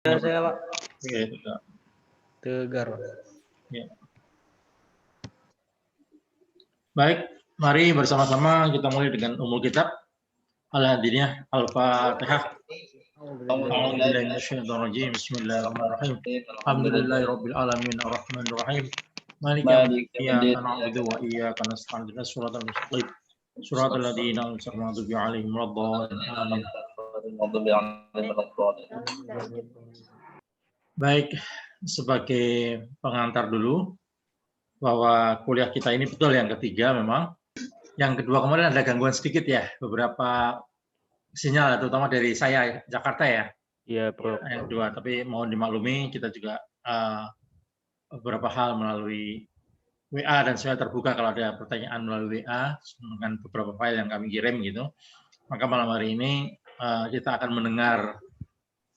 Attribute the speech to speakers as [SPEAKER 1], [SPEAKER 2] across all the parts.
[SPEAKER 1] Saya Pak.
[SPEAKER 2] Oke,
[SPEAKER 1] Tegar.
[SPEAKER 2] ya. Baik, mari bersama-sama kita mulai dengan umul kitab. Al-Hadiniyah Al-Fatihah. A'udzubillahi Bismillahirrahmanirrahim. Alhamdulillahirabbil alamin arrahmanir rahim. Maliki yaumiddin. Iyyaka na'budu wa iyyaka nasta'in. Ihdinas siratal mustaqim. Siratal ladzina an'amta 'alaihim waladdallin. Baik, sebagai pengantar dulu bahwa kuliah kita ini betul yang ketiga memang. Yang kedua kemarin ada gangguan sedikit ya, beberapa sinyal terutama dari saya Jakarta ya.
[SPEAKER 1] Iya, Prof.
[SPEAKER 2] Yang kedua, tapi mohon dimaklumi kita juga beberapa hal melalui WA dan saya terbuka kalau ada pertanyaan melalui WA dengan beberapa file yang kami kirim gitu. Maka malam hari ini kita akan mendengar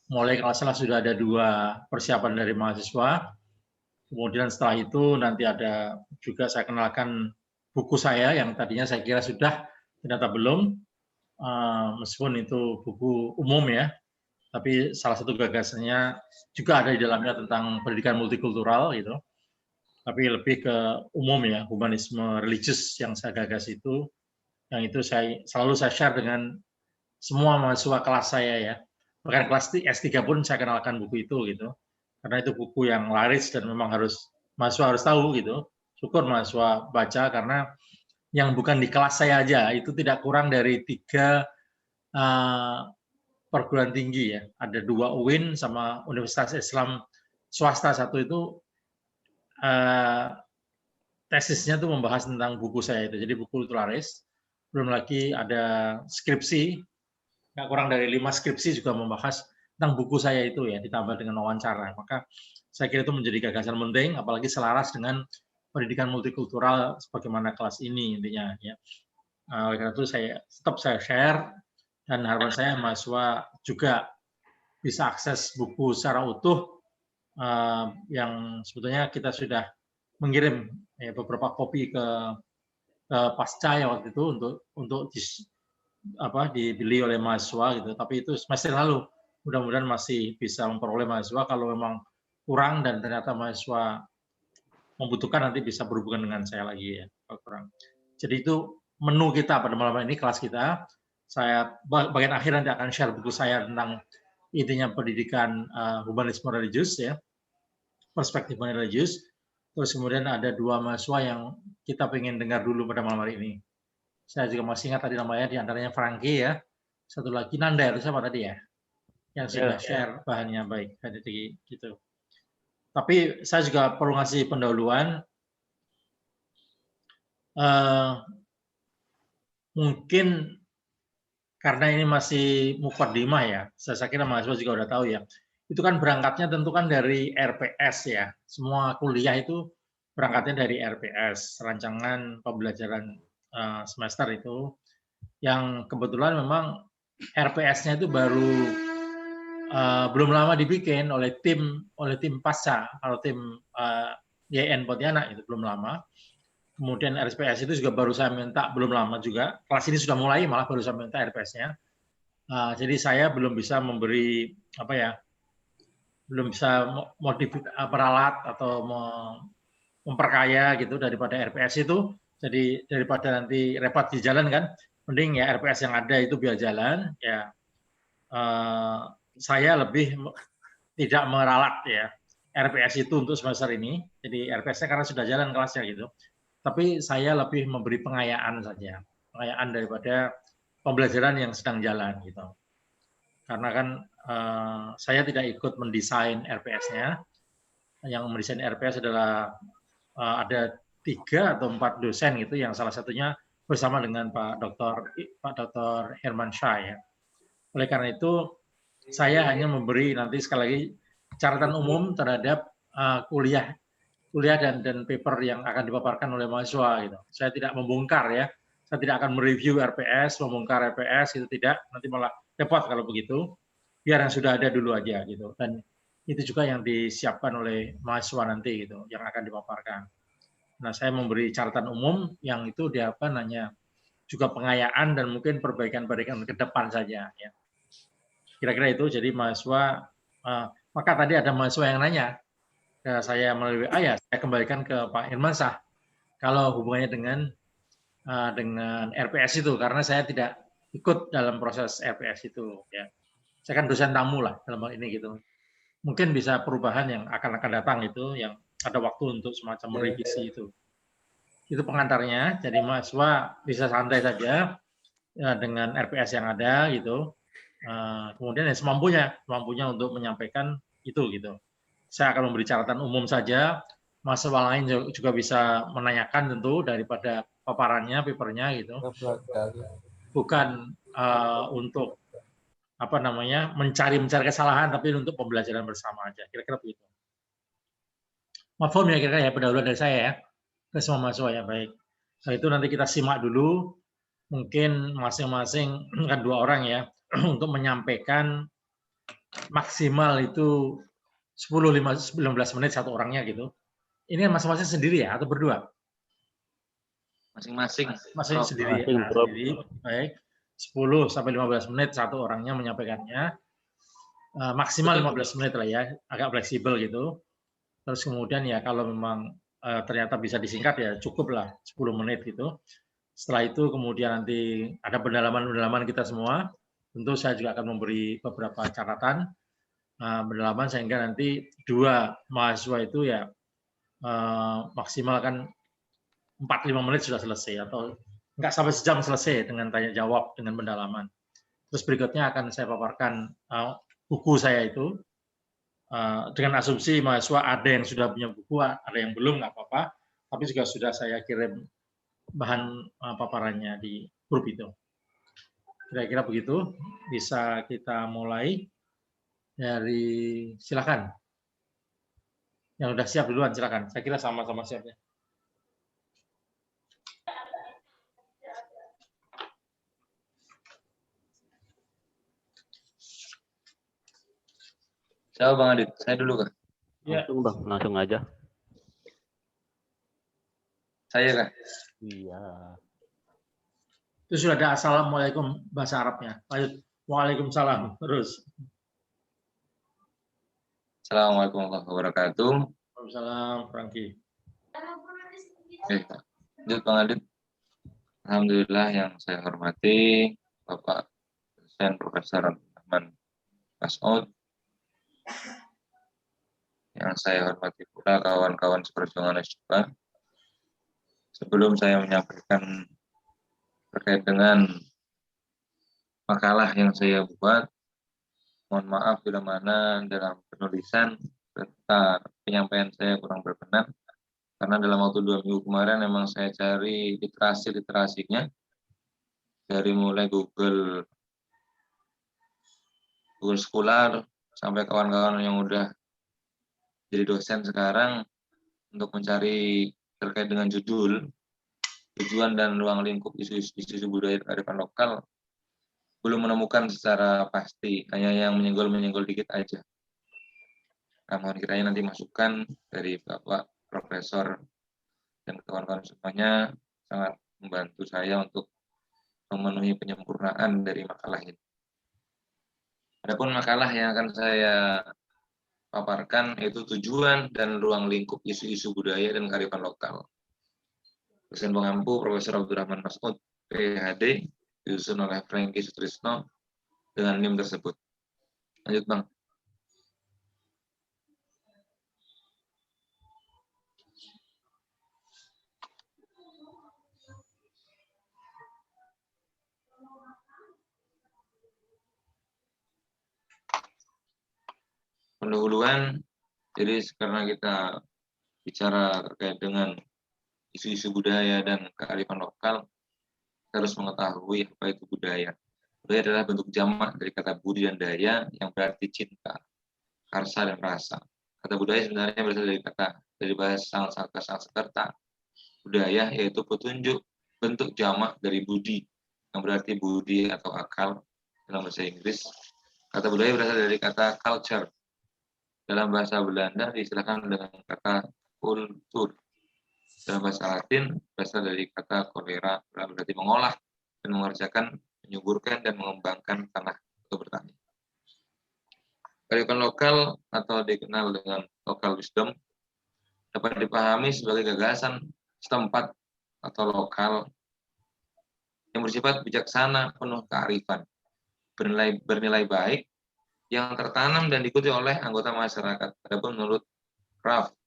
[SPEAKER 2] mulai kalau salah sudah ada 2 persiapan dari mahasiswa. Kemudian setelah itu nanti ada juga saya kenalkan buku saya yang tadinya saya kira sudah, ternyata belum. Meskipun itu buku umum ya, tapi salah satu gagasannya juga ada di dalamnya tentang pendidikan multikultural gitu. Tapi lebih ke umum ya, humanisme religius yang saya gagas itu, yang itu selalu saya share dengan semua mahasiswa kelas saya ya. Bahkan kelas S3 pun saya kenalkan buku itu gitu. Karena itu buku yang laris dan memang mahasiswa harus tahu gitu. Syukur mahasiswa baca karena yang bukan di kelas saya aja itu tidak kurang dari 3 perguruan tinggi ya. Ada 2 UIN sama Universitas Islam swasta satu itu tesisnya tuh membahas tentang buku saya itu. Jadi buku itu laris. Belum lagi ada skripsi, nggak kurang dari 5 skripsi juga membahas tentang buku saya itu ya, ditambah dengan wawancara. Maka saya kira itu menjadi gagasan penting, apalagi selaras dengan pendidikan multikultural sebagaimana kelas ini intinya ya. Oleh karena itu saya share dan harapan saya mahasiswa juga bisa akses buku secara utuh yang sebetulnya kita sudah mengirim ya, beberapa kopi ke pasca ya waktu itu untuk dibeli oleh mahasiswa gitu. Tapi itu semester lalu. Mudah-mudahan masih bisa memperoleh mahasiswa. Kalau memang kurang dan ternyata mahasiswa membutuhkan nanti bisa berhubungan dengan saya lagi ya. Kalau kurang. Jadi itu menu kita pada malam ini, kelas kita. Saya bagian akhir nanti akan share buku saya tentang intinya pendidikan humanisme religius ya, perspektif religius. Terus kemudian ada 2 mahasiswa yang kita pengen dengar dulu pada malam hari ini. Saya juga masih ingat tadi namanya diantaranya Frankie ya. Satu lagi Nanda itu siapa tadi ya? Yang sudah share bahannya baik. Jadi gitu. Tapi saya juga perlu ngasih pendahuluan. Mungkin karena ini masih mukaddimah ya. Saya kira mahasiswa juga udah tahu ya. Itu kan berangkatnya tentu kan dari RPS ya. Semua kuliah itu berangkatnya dari RPS, rancangan pembelajaran semester itu, yang kebetulan memang RPS-nya itu baru belum lama dibikin oleh tim pasca. Kalau tim YN Pontianak itu belum lama. Kemudian RPS itu juga baru saya minta belum lama juga. Kelas ini sudah mulai malah baru saya minta RPS-nya. Jadi saya belum bisa memberi belum bisa memperalat atau memperkaya gitu daripada RPS itu. Jadi daripada nanti repot di jalan kan, mending ya RPS yang ada itu biar jalan ya. Saya lebih tidak meralat ya RPS itu untuk semester ini. Jadi RPS-nya karena sudah jalan kelasnya gitu. Tapi saya lebih memberi pengayaan saja, pengayaan daripada pembelajaran yang sedang jalan gitu. Karena kan saya tidak ikut mendesain RPS-nya. Yang mendesain RPS adalah ada 3 atau 4 dosen gitu, yang salah satunya bersama dengan Pak Dr. Herman Shah ya. Oleh karena itu saya hanya memberi nanti sekali lagi catatan umum terhadap kuliah dan paper yang akan dipaparkan oleh mahasiswa gitu. Saya tidak membongkar ya. Saya tidak akan mereview RPS, membongkar RPS itu tidak, nanti malah repot kalau begitu. Biar yang sudah ada dulu aja gitu. Dan itu juga yang disiapkan oleh mahasiswa nanti gitu, yang akan dipaparkan. Nah, saya memberi catatan umum yang itu diharapkan hanya juga pengayaan dan mungkin perbaikan-perbaikan ke depan saja ya. Kira-kira itu. Jadi mahasiswa Maka tadi ada mahasiswa yang nanya ke saya melalui WA, ya saya kembalikan ke Pak Irmansyah kalau hubungannya dengan RPS itu, karena saya tidak ikut dalam proses RPS itu. Ya, saya kan dosen tamu lah dalam hal ini gitu. Mungkin bisa perubahan yang akan datang itu, yang ada waktu untuk semacam merevisi itu. Itu pengantarnya. Jadi mahasiswa bisa santai saja ya, dengan RPS yang ada gitu. Kemudian ya semampunya untuk menyampaikan itu gitu. Saya akan memberi catatan umum saja. Mahasiswa lain juga bisa menanyakan tentu daripada paparannya, papernya gitu. Bukan untuk apa namanya mencari kesalahan, tapi untuk pembelajaran bersama aja. Kira-kira begitu. Mafhum ya kira-kira ya pendahuluan dari saya ya ke semua mahasiswa ya, baik. Nah itu nanti kita simak dulu, mungkin masing-masing kan 2 orang ya untuk menyampaikan maksimal itu 10-15 menit satu orangnya gitu. Ini masing-masing sendiri ya atau berdua?
[SPEAKER 3] Masing-masing.
[SPEAKER 2] Masing sendiri.
[SPEAKER 1] Masing, Prof.
[SPEAKER 2] Sendiri. Baik. 10-15 menit satu orangnya menyampaikannya. Maksimal 15 menit lah ya, agak fleksibel gitu. Terus kemudian ya kalau memang ternyata bisa disingkat ya cukup lah 10 menit gitu. Setelah itu kemudian nanti ada pendalaman kita semua. Tentu saya juga akan memberi beberapa catatan pendalaman sehingga nanti 2 mahasiswa itu ya maksimal kan 4-5 menit sudah selesai atau enggak sampai sejam selesai dengan tanya jawab dengan pendalaman. Terus berikutnya akan saya paparkan buku saya itu dengan asumsi mahasiswa ada yang sudah punya buku, ada yang belum nggak apa-apa, tapi juga sudah saya kirim bahan paparannya di grup itu. Kira-kira begitu, bisa kita mulai dari silakan. Yang udah siap duluan silakan. Saya kira sama-sama siapnya.
[SPEAKER 3] Siapa Bang Adit? Saya dulu kah?
[SPEAKER 2] Ya.
[SPEAKER 1] Langsung Bang, langsung aja.
[SPEAKER 3] Saya kah?
[SPEAKER 1] Iya.
[SPEAKER 2] Itu sudah ada assalamualaikum bahasa Arabnya. Lanjut. Waalaikumsalam. Terus.
[SPEAKER 3] Assalamualaikum warahmatullahi wabarakatuh.
[SPEAKER 2] Waalaikumsalam, Franky.
[SPEAKER 3] Oke, lanjut Bang Adit. Alhamdulillah yang saya hormati Bapak dosen Profesor Abdurrahman Mas'ud. Yang saya hormati pula kawan-kawan seperjuangan S2. Sebelum saya menyampaikan terkait dengan makalah yang saya buat, mohon maaf bila mana dalam penulisan serta penyampaian saya kurang berkenan, karena dalam waktu 2 minggu kemarin memang saya cari literasinya dari mulai Google Scholar sampai kawan-kawan yang udah jadi dosen sekarang untuk mencari terkait dengan judul, tujuan dan ruang lingkup isu-isu budaya kearifan lokal, belum menemukan secara pasti, hanya yang menyenggol-menyenggol dikit aja. Nah, mohon kiranya nanti masukan dari Bapak Profesor dan kawan-kawan semuanya sangat membantu saya untuk memenuhi penyempurnaan dari makalah ini. Adapun makalah yang akan saya paparkan yaitu tujuan dan ruang lingkup isu-isu budaya dan kearifan lokal. Dosen pengampu Profesor Abdurrahman Mas'ud, PhD, disusun oleh Franky Sutrisno dengan NIM tersebut. Lanjut Bang. Pendahuluan, jadi karena kita bicara terkait dengan isu-isu budaya dan kearifan lokal, kita harus mengetahui apa itu budaya. Budaya adalah bentuk jamak dari kata budi dan daya yang berarti cinta, karsa dan rasa. Kata budaya sebenarnya berasal dari bahasa Sanskerta. Budaya yaitu petunjuk bentuk jamak dari budi yang berarti budi atau akal dalam bahasa Inggris. Kata budaya berasal dari kata culture. Dalam bahasa Belanda diistilahkan dengan kata kultur. Dalam bahasa Latin berasal dari kata kolera, berarti mengolah dan mengerjakan, menyuburkan dan mengembangkan tanah atau bertani. Kearifan lokal atau dikenal dengan local wisdom dapat dipahami sebagai gagasan setempat atau lokal yang bersifat bijaksana, penuh kearifan, bernilai baik, yang tertanam dan diikuti oleh anggota masyarakat. Adapun menurut Kraft,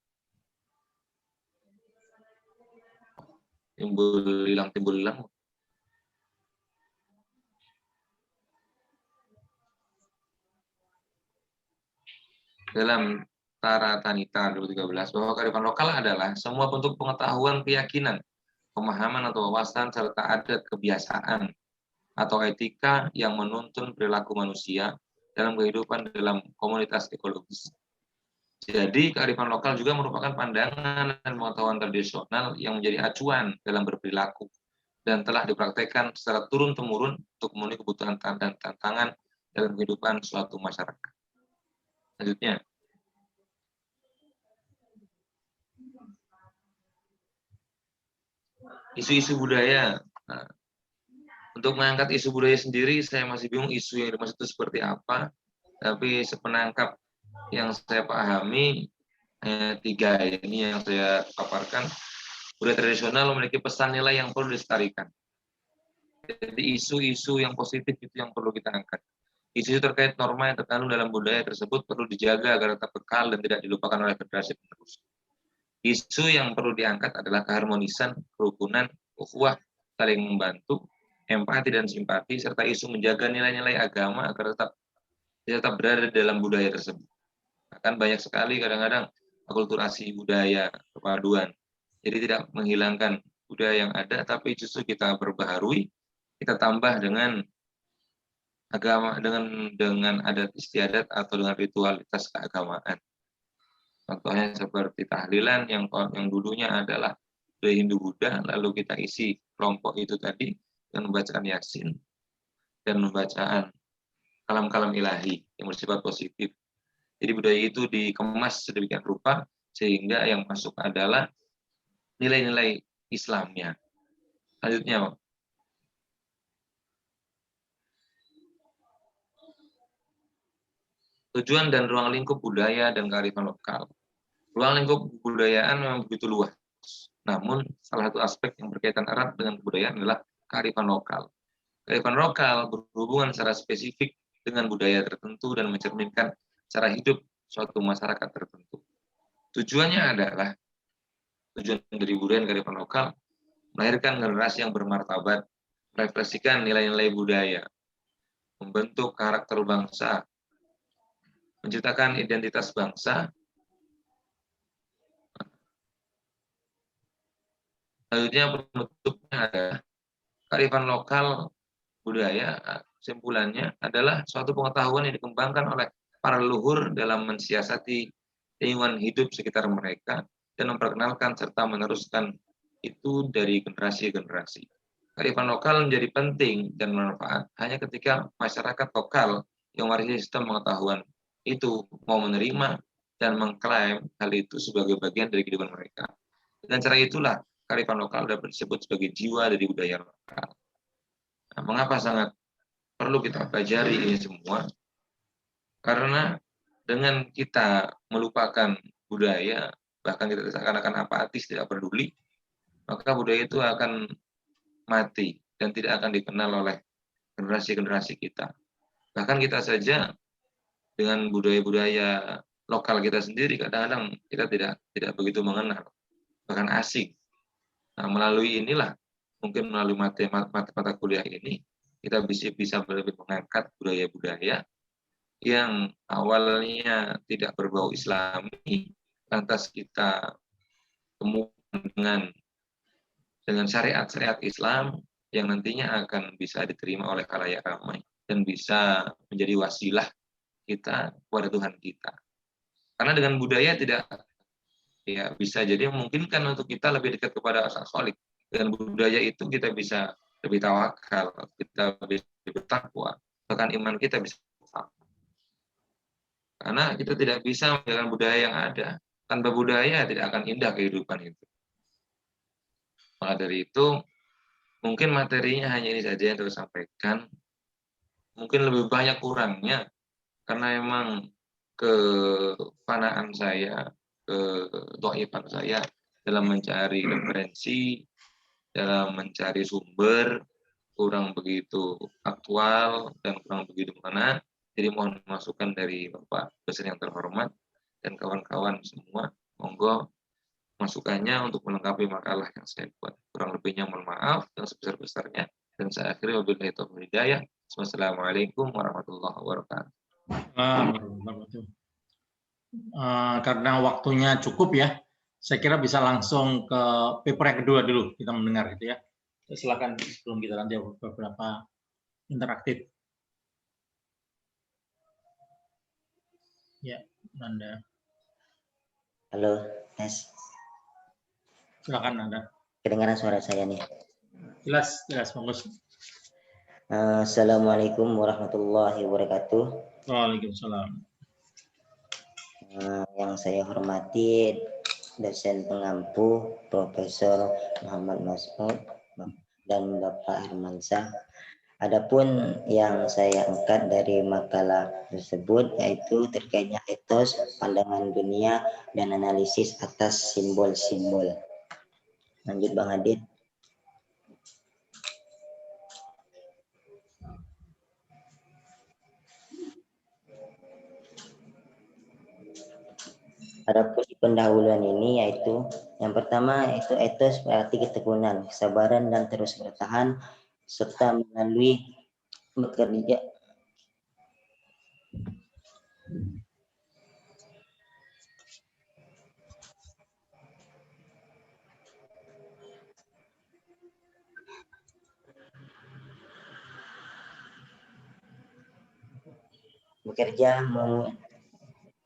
[SPEAKER 3] timbul hilang. Dalam Tara Tanita 2013 bahwa kearifan lokal adalah semua bentuk pengetahuan, keyakinan, pemahaman atau wawasan serta adat, kebiasaan atau etika yang menuntun perilaku manusia dalam kehidupan dalam komunitas ekologis. Jadi kearifan lokal juga merupakan pandangan dan pengetahuan tradisional yang menjadi acuan dalam berperilaku dan telah dipraktekkan secara turun-temurun untuk memenuhi kebutuhan dan tantangan dalam kehidupan suatu masyarakat. Selanjutnya, isu-isu budaya. Nah, untuk mengangkat isu budaya sendiri, saya masih bingung isu yang dimaksud itu seperti apa. Tapi sepenangkap yang saya pahami, 3 ini yang saya paparkan. Budaya tradisional memiliki pesan nilai yang perlu dilestarikan. Jadi isu-isu yang positif itu yang perlu kita angkat. Isu terkait norma yang terkandung dalam budaya tersebut perlu dijaga agar tetap kekal dan tidak dilupakan oleh generasi penerus. Isu yang perlu diangkat adalah keharmonisan, kerukunan, ukhuwah, saling membantu, empati dan simpati, serta isu menjaga nilai-nilai agama agar tetap berada dalam budaya tersebut. Akan banyak sekali kadang-kadang akulturasi budaya, perpaduan. Jadi tidak menghilangkan budaya yang ada, tapi justru kita perbaharui, kita tambah dengan agama, dengan adat istiadat atau dengan ritualitas keagamaan. Contohnya seperti tahlilan yang dulunya adalah budaya Hindu Buddha, lalu kita isi kelompok itu tadi dengan membacaan Yasin dan membacaan kalam-kalam ilahi yang bersifat positif. Jadi budaya itu dikemas sedemikian rupa sehingga yang masuk adalah nilai-nilai Islamnya. Selanjutnya, tujuan dan ruang lingkup budaya dan kearifan lokal. Ruang lingkup kebudayaan memang begitu luas. Namun, salah satu aspek yang berkaitan erat dengan kebudayaan adalah kearifan lokal. Kearifan lokal berhubungan secara spesifik dengan budaya tertentu dan mencerminkan cara hidup suatu masyarakat tertentu. Tujuannya adalah, tujuan dari budaya dan kearifan lokal, melahirkan generasi yang bermartabat, merefleksikan nilai-nilai budaya, membentuk karakter bangsa, menciptakan identitas bangsa. Selanjutnya bentuknya adalah kearifan lokal budaya, kesimpulannya adalah suatu pengetahuan yang dikembangkan oleh para leluhur dalam mensiasati lingkungan hidup sekitar mereka dan memperkenalkan serta meneruskan itu dari generasi ke generasi. Kearifan lokal menjadi penting dan bermanfaat hanya ketika masyarakat lokal yang mewarisi sistem pengetahuan itu mau menerima dan mengklaim hal itu sebagai bagian dari kehidupan mereka. Dengan cara itulah kearifan lokal dapat disebut sebagai jiwa dari budaya lokal. Nah, mengapa sangat perlu kita pelajari ini semua? Karena dengan kita melupakan budaya, bahkan kita seakan-akan apatis, tidak peduli, maka budaya itu akan mati dan tidak akan dikenal oleh generasi-generasi kita. Bahkan kita saja dengan budaya-budaya lokal kita sendiri kadang-kadang kita tidak begitu mengenal, bahkan asing. Nah, melalui inilah, mungkin melalui mata kuliah ini, kita bisa lebih mengangkat budaya-budaya yang awalnya tidak berbau Islami, lantas kita temukan dengan syariat-syariat Islam yang nantinya akan bisa diterima oleh khalayak ramai dan bisa menjadi wasilah kita kepada Tuhan kita. Karena dengan budaya tidak bisa jadi memungkinkan untuk kita lebih dekat kepada Al-Khaliq. Dengan budaya itu kita bisa lebih tawakal, kita bisa bertakwa, bahkan iman kita bisa bertakwa. Karena kita tidak bisa menjalankan budaya yang ada. Tanpa budaya tidak akan indah kehidupan itu. Maka dari itu, mungkin materinya hanya ini saja yang terus sampaikan. Mungkin lebih banyak kurangnya, karena memang kefanaan saya, kedoifan saya dalam mencari referensi, dalam mencari sumber, kurang begitu aktual dan kurang begitu mana. Jadi mohon masukan dari Bapak dosen yang terhormat dan kawan-kawan semua. Monggo masukannya untuk melengkapi makalah yang saya buat. Kurang lebihnya mohon maaf yang sebesar-besarnya. Dan saya akhiri wabillahi taufiq hidayah. Wassalamualaikum warahmatullahi wabarakatuh.
[SPEAKER 2] Karena waktunya cukup ya, saya kira bisa langsung ke paper yang kedua dulu kita mendengar gitu ya. Silakan sebelum kita lanjut beberapa interaktif. Ya, Anda.
[SPEAKER 4] Halo, Mas.
[SPEAKER 2] Silakan Anda.
[SPEAKER 4] Kedengaran suara saya nih.
[SPEAKER 2] Jelas, bagus.
[SPEAKER 4] Assalamualaikum warahmatullahi wabarakatuh.
[SPEAKER 2] Waalaikumsalam.
[SPEAKER 4] Yang saya hormati dosen pengampu Profesor Muhammad Mas'ud dan Bapak Hermansyah. Adapun yang saya angkat dari makalah tersebut yaitu terkaitnya etos, pandangan dunia, dan analisis atas simbol-simbol. Lanjut Bang Adit. Adapun pendahuluan ini yaitu yang pertama itu etos berarti ketekunan, kesabaran dan terus bertahan serta melalui bekerja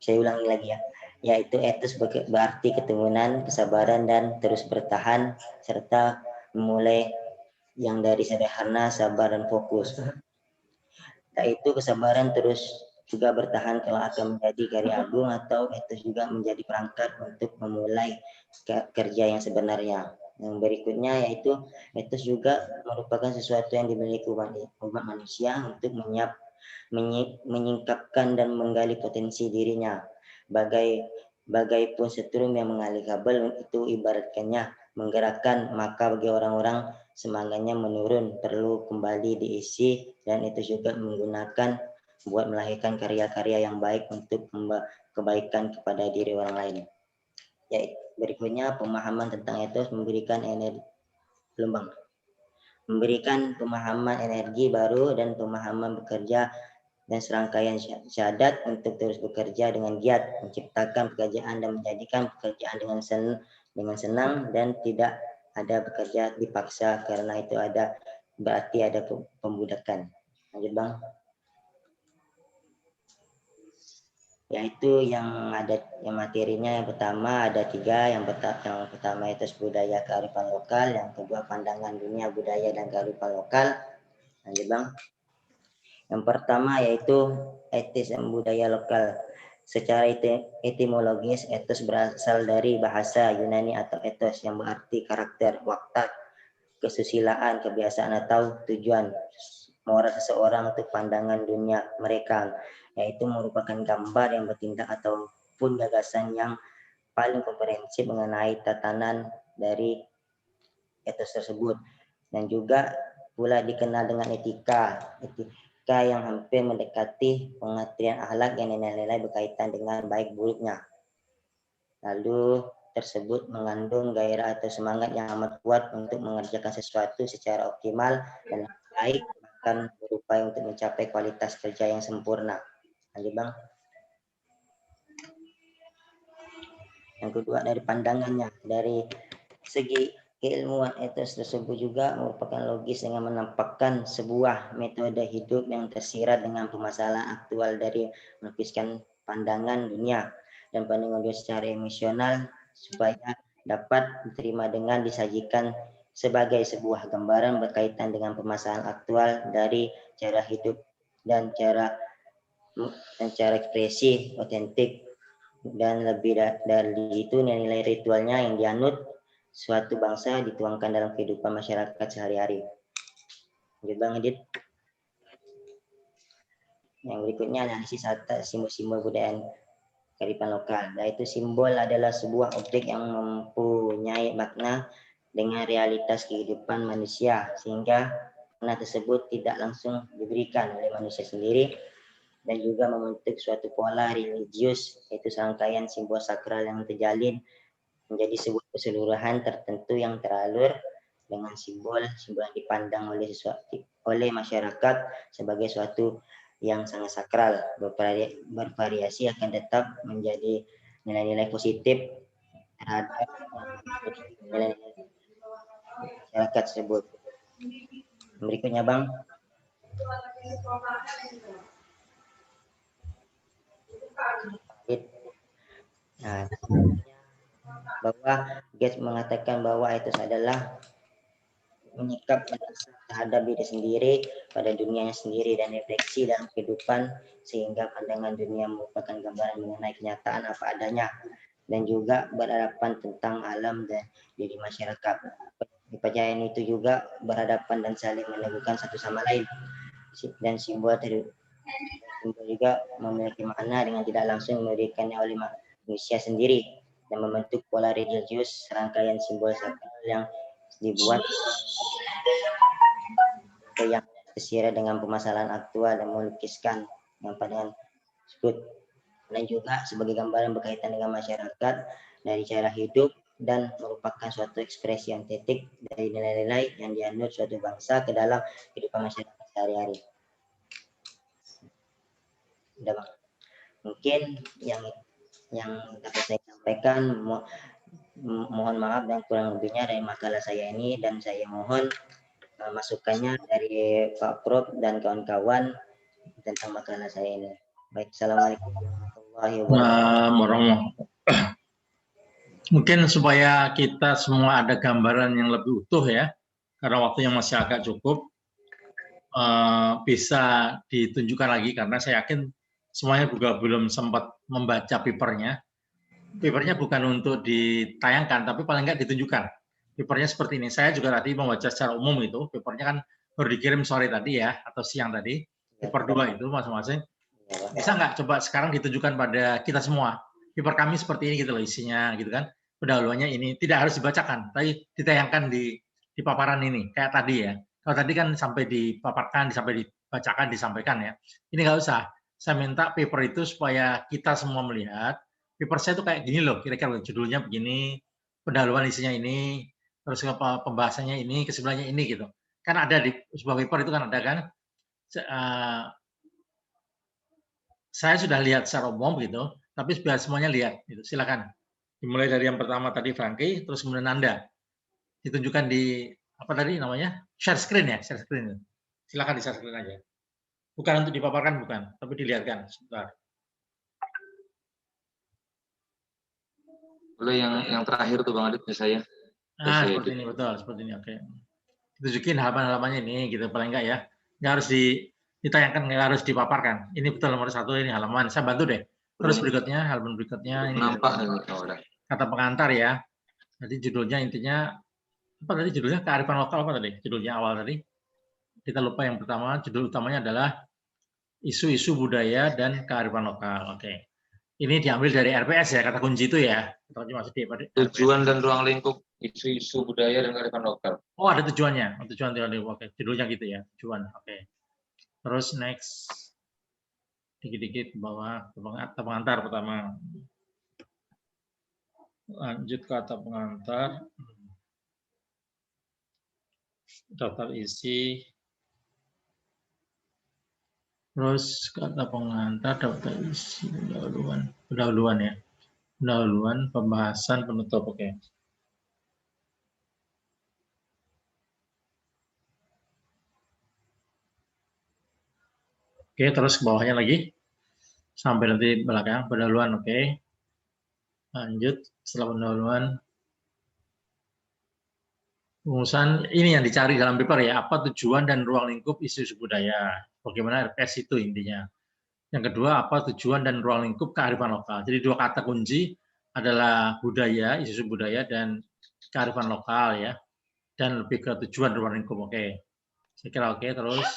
[SPEAKER 4] saya ulangi lagi ya, yaitu etos berarti ketekunan, kesabaran dan terus bertahan serta memulai yang dari sederhana, sabar dan fokus. Yaitu kesabaran terus juga bertahan kalau akan menjadi karya agung atau etos juga menjadi perangkat untuk memulai kerja yang sebenarnya. Yang berikutnya yaitu etos juga merupakan sesuatu yang dimiliki umat manusia untuk menyingkapkan dan menggali potensi dirinya. Bagai pun setrum yang mengalih kabel itu ibaratkannya menggerakkan, maka bagi orang-orang semangatnya menurun, perlu kembali diisi dan itu juga menggunakan buat melahirkan karya-karya yang baik untuk kebaikan kepada diri orang lain. Ya, berikutnya pemahaman tentang etos memberikan pemahaman energi baru dan pemahaman bekerja dan serangkaian syahadat untuk terus bekerja dengan giat, menciptakan pekerjaan dan menjadikan pekerjaan dengan senang dan tidak ada bekerja dipaksa karena itu berarti ada pembudakan. Lanjut Bang. Yaitu yang materinya yang pertama ada 3. Yang pertama etos budaya kearifan lokal, yang kedua pandangan dunia budaya dan kearifan lokal. Lanjut Bang. Yang pertama yaitu etis dan budaya lokal. Secara etimologis, etos berasal dari bahasa Yunani atau ethos yang berarti karakter, watak, kesusilaan, kebiasaan atau tujuan moral seseorang untuk pandangan dunia mereka, yaitu merupakan gambar yang bertindak ataupun gagasan yang paling komprehensif mengenai tatanan dari etos tersebut. Dan juga pula dikenal dengan etika yang hampir mendekati pengertian akhlak yang nilai-nilai berkaitan dengan baik buruknya. Lalu tersebut mengandung gairah atau semangat yang amat kuat untuk mengerjakan sesuatu secara optimal dan baik, bahkan berupaya untuk mencapai kualitas kerja yang sempurna. Lanjut Bang. Yang kedua dari pandangannya, dari segi keilmuan etos tersebut juga merupakan logis dengan menampakkan sebuah metode hidup yang tersirat dengan permasalahan aktual dari melukiskan pandangan dunia dan pandangan dunia secara emosional supaya dapat diterima dengan disajikan sebagai sebuah gambaran berkaitan dengan permasalahan aktual dari cara hidup dan cara ekspresi otentik, dan lebih dari itu nilai ritualnya yang dianut suatu bangsa dituangkan dalam kehidupan masyarakat sehari-hari. Lanjut Bang Edit. Yang berikutnya analisis atas simbol-simbol budaya kearifan lokal, yaitu simbol adalah sebuah objek yang mempunyai makna dengan realitas kehidupan manusia, sehingga makna tersebut tidak langsung diberikan oleh manusia sendiri, dan juga membentuk suatu pola religius, yaitu serangkaian simbol sakral yang terjalin menjadi sebuah keseluruhan tertentu yang teralur dengan simbol-simbol yang dipandang oleh masyarakat sebagai suatu yang sangat sakral, bervariasi akan tetap menjadi nilai-nilai positif terhadap nilai-nilai masyarakat tersebut. Berikutnya, Bang. Nah, bahwa Gates mengatakan bahwa itu adalah menyikap terhadap diri sendiri pada dunianya sendiri dan refleksi dalam kehidupan, sehingga pandangan dunia merupakan gambaran mengenai kenyataan apa adanya dan juga berhadapan tentang alam dan diri masyarakat. Kepercayaan itu juga berhadapan dan saling meneguhkan satu sama lain, dan simbol juga memiliki makna dengan tidak langsung diberikannya oleh manusia sendiri dan membentuk pola religius, serangkaian simbol sakral yang dibuat yang tersirat dengan permasalahan aktual dan melukiskan yang pandangan tersebut, dan juga sebagai gambaran berkaitan dengan masyarakat dari cara hidup dan merupakan suatu ekspresi yang tetik dari nilai-nilai yang dianut suatu bangsa ke dalam kehidupan masyarakat sehari-hari. Mungkin yang dapat saya sampaikan, mohon maaf dan kurang lebihnya dari makalah saya ini, dan saya mohon masukannya dari Pak Prof dan kawan-kawan tentang makalah saya ini. Baik, assalamualaikum warahmatullahi wabarakatuh.
[SPEAKER 2] Mungkin supaya kita semua ada gambaran yang lebih utuh ya, karena waktunya masih agak cukup, bisa ditunjukkan lagi karena saya yakin semuanya juga belum sempat membaca papernya. Papernya bukan untuk ditayangkan, tapi paling nggak ditunjukkan. Papernya seperti ini. Saya juga tadi membaca secara umum itu. Papernya kan baru dikirim sore tadi ya, atau siang tadi. Paper 2 itu masing-masing. Bisa nggak coba sekarang ditunjukkan pada kita semua? Paper kami seperti ini gitu loh isinya gitu kan. Pendahuluannya ini tidak harus dibacakan, tapi ditayangkan di paparan ini kayak tadi ya. Kalau tadi kan sampai dipaparkan, sampai dibacakan, disampaikan ya. Ini nggak usah. Saya minta paper itu supaya kita semua melihat. Paper saya itu kayak gini loh, kira-kira judulnya begini, pendahuluan isinya ini, terus pembahasannya ini, kesimpulannya ini gitu. Kan ada di sebuah paper itu kan ada kan. Saya sudah lihat secara umum gitu, tapi biar semuanya lihat. Gitu. Silakan. Dimulai dari yang pertama tadi Franky, terus kemudian Anda. Ditunjukkan di apa tadi namanya? Share screen ya, share screen. Silakan di share screen aja. Bukan untuk dipaparkan, bukan, tapi dilihatkan. Sebentar.
[SPEAKER 3] Boleh yang terakhir tuh Bang Adit ke saya.
[SPEAKER 2] Seperti ini betul, seperti ini. Oke. Tunjukin halaman-halamannya ini gitu paling enggak ya. Nggak harus ditayangkan, nggak harus dipaparkan. Ini betul nomor 1 ini halaman. Saya bantu deh. Terus berikutnya, halaman berikutnya ini
[SPEAKER 3] nampak
[SPEAKER 2] kata pengantar ya. Jadi judulnya intinya apa tadi judulnya? Kearifan lokal apa tadi? Judulnya awal tadi. Kita lupa yang pertama, judul utamanya adalah isu-isu budaya dan kearifan lokal. Oke. Ini diambil dari RPS ya, kata kunci itu ya.
[SPEAKER 3] Tujuan dan ruang lingkup isu-isu budaya dan kearifan lokal.
[SPEAKER 2] Oh, ada tujuannya. Tujuan. Oke. Judulnya gitu ya. Tujuan. Oke. Terus next. Dikit-dikit ke bawah. Kata pengantar pertama. Lanjut kata pengantar. Daftar isi. Terus kata pengantar, daftar isi, pendahuluan ya. Pendahuluan, pembahasan, penutup. Oke. Oke, terus ke bawahnya lagi. Sampai nanti belakang, pendahuluan, oke. Lanjut, setelah pendahuluan. Rumusan ini yang dicari dalam paper ya, apa tujuan dan ruang lingkup isu-isu budaya. Bagaimana RPS itu intinya. Yang kedua, apa tujuan dan ruang lingkup kearifan lokal. Jadi 2 kata kunci adalah budaya, isu-isu budaya, dan kearifan lokal ya. Dan lebih ke tujuan ruang lingkup, oke. Saya kira oke, terus.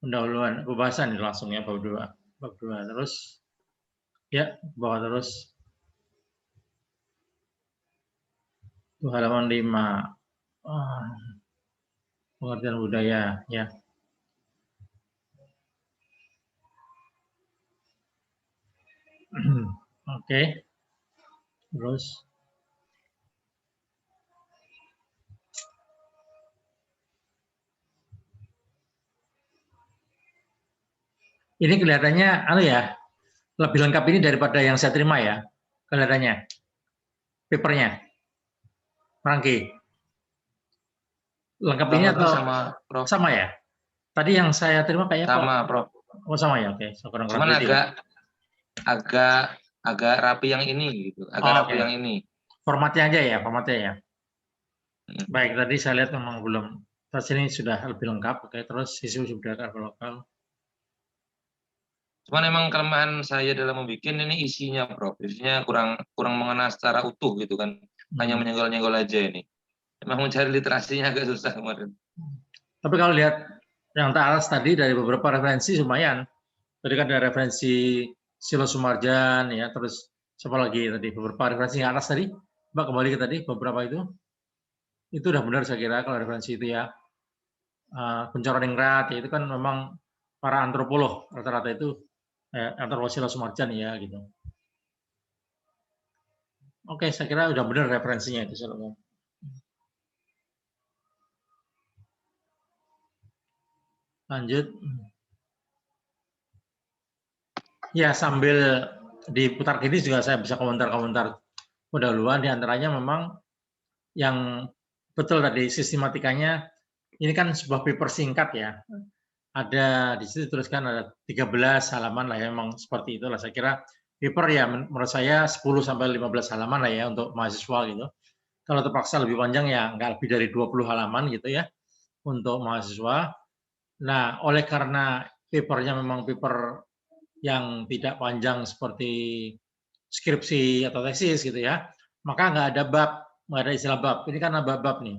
[SPEAKER 2] pendahuluan pembahasan langsung ya bab 2. Bab 2 terus ya bawah terus itu halaman 5. Pengertian budaya ya. Oke. Terus ini kelihatannya ya, lebih lengkap ini daripada yang saya terima ya. Kelihatannya. Papernya. Rangki. Lengkap ini atau
[SPEAKER 3] sama, Prof.
[SPEAKER 2] Sama ya? Tadi yang saya terima kayaknya
[SPEAKER 3] Sama, Prof.
[SPEAKER 2] Oh, sama ya. Oke, so,
[SPEAKER 3] Cuman agak rapi yang ini gitu. Agak rapi yang ini.
[SPEAKER 2] Formatnya aja ya, formatnya ya. Baik, tadi saya lihat memang belum. Terus ini sudah lebih lengkap. Oke, terus sisi budaya lokal.
[SPEAKER 3] Cuman emang kelemahan saya dalam membuat ini isinya, Prof. Isinya kurang mengenal secara utuh gitu kan. Hanya menyenggol-nyenggol aja ini. Emang mencari literasinya agak susah kemarin.
[SPEAKER 2] Tapi kalau lihat yang atas tadi dari beberapa referensi lumayan. Tadi kan ada referensi Silo Sumarjan ya, terus siapa lagi tadi beberapa referensi yang atas tadi. Mbak kembali ke tadi beberapa itu. Itu udah benar saya kira kalau referensi itu ya. Kunchoro-Ningrat ya, itu kan memang para antropolog rata-rata itu antropolog Silo Sumarjan ya gitu. Oke, saya kira udah benar referensinya itu Solomon. Lanjut. Ya, sambil diputar gini juga saya bisa komentar-komentar pendahuluan, diantaranya memang yang betul tadi sistematikanya, ini kan sebuah paper singkat ya. Ada di situ tuliskan ada 13 halaman lah ya, memang seperti itulah. Saya kira paper ya menurut saya 10-15 halaman lah ya untuk mahasiswa gitu. Kalau terpaksa lebih panjang ya nggak lebih dari 20 halaman gitu ya untuk mahasiswa. Nah, oleh karena papernya memang paper yang tidak panjang seperti skripsi atau tesis gitu ya, maka nggak ada bab, nggak ada istilah bab. Ini kan ada bab nih.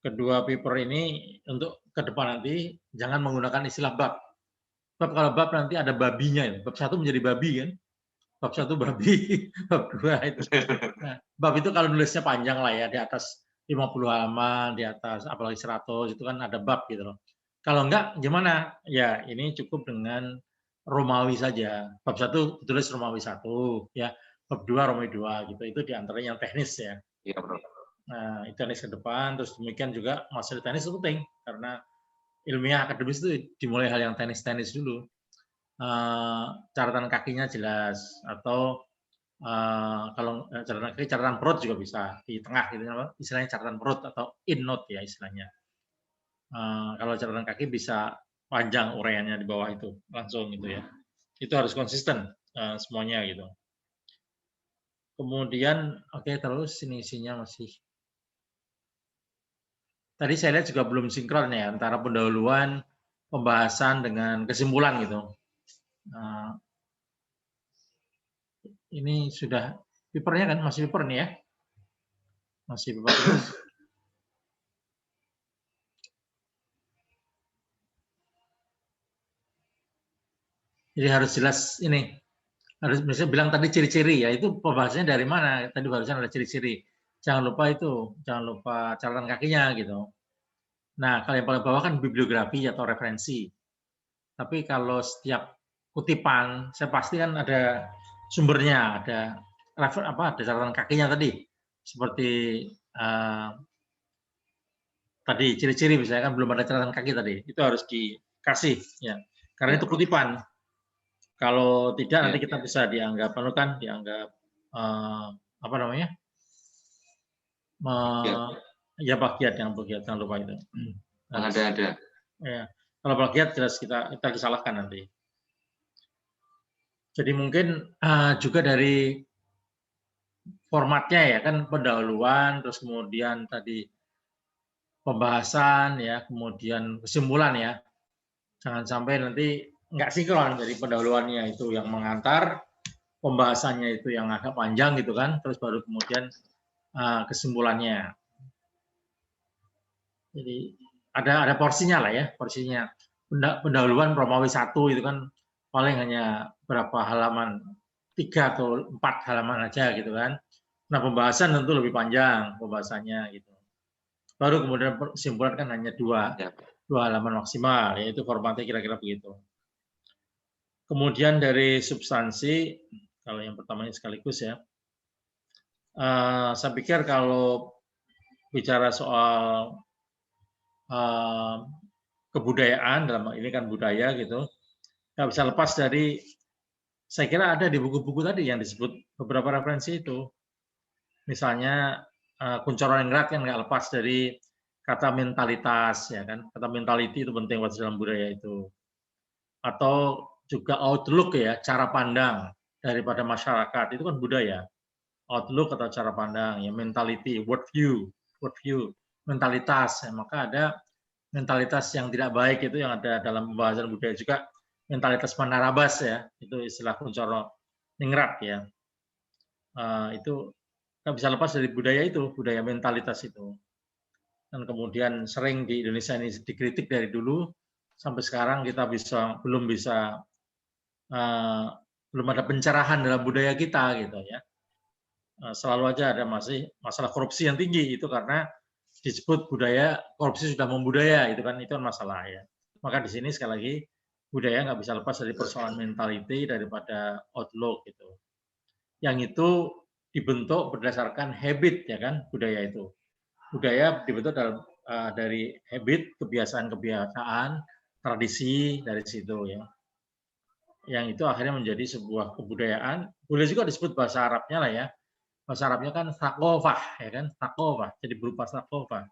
[SPEAKER 2] Kedua paper ini untuk ke depan nanti jangan menggunakan istilah bab. Bab kalau bab nanti ada babinya ya. Bab 1 menjadi babi kan. Bab 1 babi, bab 2 itu. Nah, bab itu kalau nulisnya panjang lah ya, di atas 50 halaman, di atas apalagi 100 itu kan ada bab gitu loh. Kalau enggak gimana? Ya, ini cukup dengan Romawi saja. Bab 1 tulis Romawi 1 ya. Bab 2 Romawi 2 gitu. Itu di antaranya yang teknis ya.
[SPEAKER 3] Iya, Bro.
[SPEAKER 2] Nah, itu teknis ke depan, terus demikian juga masalah teknis itu penting karena ilmiah akademis itu dimulai hal yang teknis-teknis dulu. Catatan kakinya jelas atau kalau catatan kaki, catatan perut juga bisa di tengah gitu, istilahnya catatan perut atau in note ya istilahnya. Kalau catatan kaki bisa panjang uraiannya di bawah itu langsung gitu ya. Itu harus konsisten semuanya gitu. Kemudian terus ini isinya masih. Tadi saya lihat juga belum sinkron ya antara pendahuluan, pembahasan dengan kesimpulan gitu. Ini sudah papernya kan masih paper nih ya, masih paper terus. Jadi harus jelas ini, harus bisa bilang tadi ciri-ciri ya, itu pembahasannya dari mana? Tadi barusan ada ciri-ciri. Jangan lupa itu, jangan lupa catatan kakinya gitu. Nah, kalau yang paling bawah kan bibliografi atau referensi. Tapi kalau setiap kutipan, saya pasti kan ada sumbernya, ada catatan kakinya tadi. Seperti tadi ciri-ciri misalnya kan belum ada catatan kaki tadi, itu harus dikasih ya. Karena itu kutipan. Kalau tidak nanti kita bisa dianggap dianggap apa namanya? Ya plagiat, yang plagiat, jangan lupa itu.
[SPEAKER 3] Ada.
[SPEAKER 2] Ya, kalau plagiat jelas kita disalahkan nanti. Jadi mungkin juga dari formatnya ya kan pendahuluan, terus kemudian tadi pembahasan ya, kemudian kesimpulan ya. Jangan sampai nanti nggak sinkron dari pendahuluannya itu yang mengantar, pembahasannya itu yang agak panjang gitu kan, terus baru kemudian kesimpulannya. Jadi ada porsinya lah ya, porsinya. pendahuluan Romawi 1 itu kan paling hanya berapa halaman, 3 atau 4 halaman aja gitu kan. Nah, pembahasan tentu lebih panjang pembahasannya gitu. Baru kemudian kesimpulan kan hanya 2
[SPEAKER 3] Ya.
[SPEAKER 2] halaman maksimal, yaitu formatnya kira-kira begitu. Kemudian dari substansi, kalau yang pertama ini sekaligus ya, saya pikir kalau bicara soal kebudayaan, dalam hal ini kan budaya gitu, nggak bisa lepas dari, saya kira ada di buku-buku tadi yang disebut beberapa referensi itu. Misalnya Kunchoro Ningrat kan nggak lepas dari kata mentalitas, ya kan? Kata mentality itu penting buat dalam budaya itu. Atau juga outlook ya, cara pandang daripada masyarakat, itu kan budaya. Outlook atau cara pandang, ya mentality, worldview, mentalitas. Ya, maka ada mentalitas yang tidak baik itu yang ada dalam pembahasan budaya juga, mentalitas Manarabas ya, itu istilah Kunchoro Ningrat ya. Itu nggak bisa lepas dari budaya itu, budaya mentalitas itu. Dan kemudian sering di Indonesia ini dikritik dari dulu sampai sekarang kita belum ada pencerahan dalam budaya kita gitu ya. Selalu aja ada masih masalah korupsi yang tinggi, itu karena disebut budaya korupsi sudah membudaya, itu kan masalah ya. Maka di sini sekali lagi budaya nggak bisa lepas dari persoalan mentality daripada outlook gitu. Yang itu dibentuk berdasarkan habit ya kan, budaya itu. Budaya dibentuk dari habit, kebiasaan-kebiasaan, tradisi dari situ ya. Yang itu akhirnya menjadi sebuah kebudayaan. Boleh juga disebut bahasa Arabnya lah ya. Bahasa Arabnya kan thaqafah ya kan, thaqafah, jadi berupa thaqafah.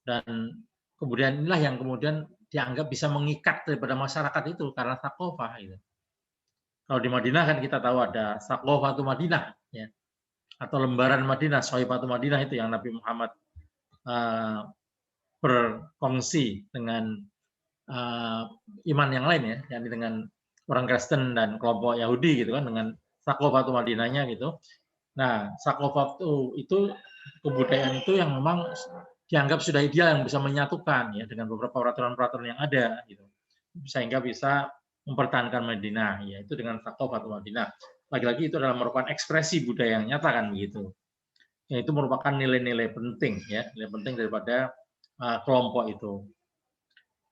[SPEAKER 2] Dan kemudian inilah yang kemudian dianggap bisa mengikat daripada masyarakat itu karena thaqafah gitu. Kalau di Madinah kan kita tahu ada Thaqafatu Madinah ya. Atau lembaran Madinah, Sohibatu Madinah itu yang Nabi Muhammad berkongsi dengan iman yang lain ya, yakni dengan orang Kristen dan kelompok Yahudi gitu kan, dengan Thaqafatu Madinahnya gitu. Nah, Thaqafatu itu kebudayaan itu yang memang dianggap sudah ideal, yang bisa menyatukan ya dengan beberapa peraturan-peraturan yang ada gitu. Sehingga bisa mempertahankan Madinah, yaitu dengan Thaqafatu Madinah. Lagi-lagi itu adalah merupakan ekspresi budaya yang nyata kan begitu. Yaitu merupakan nilai-nilai penting ya, nilai penting daripada kelompok itu.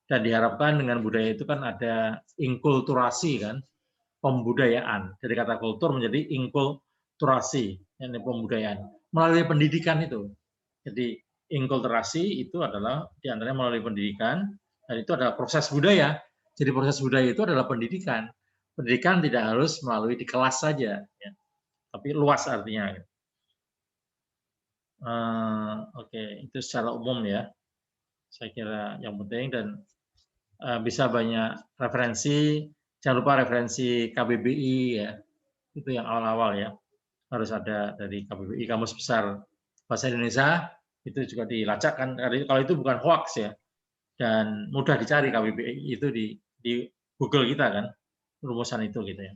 [SPEAKER 2] Dan diharapkan dengan budaya itu kan ada inkulturasi kan, pembudayaan. Dari kata kultur menjadi inkulturasi, yakni pembudayaan. Melalui pendidikan itu. Jadi inkulturasi itu adalah diantaranya melalui pendidikan, dan itu adalah proses budaya. Jadi proses budaya itu adalah pendidikan. Pendidikan tidak harus melalui di kelas saja, ya. Tapi luas artinya. Oke, itu secara umum ya. Saya kira yang penting, dan bisa banyak referensi. Jangan lupa referensi KBBI ya, itu yang awal-awal ya. Harus ada dari KBBI, Kamus Besar Bahasa Indonesia, itu juga dilacakkan. Kalau itu bukan hoax ya, dan mudah dicari KBBI itu di Google kita kan, rumusan itu gitu ya.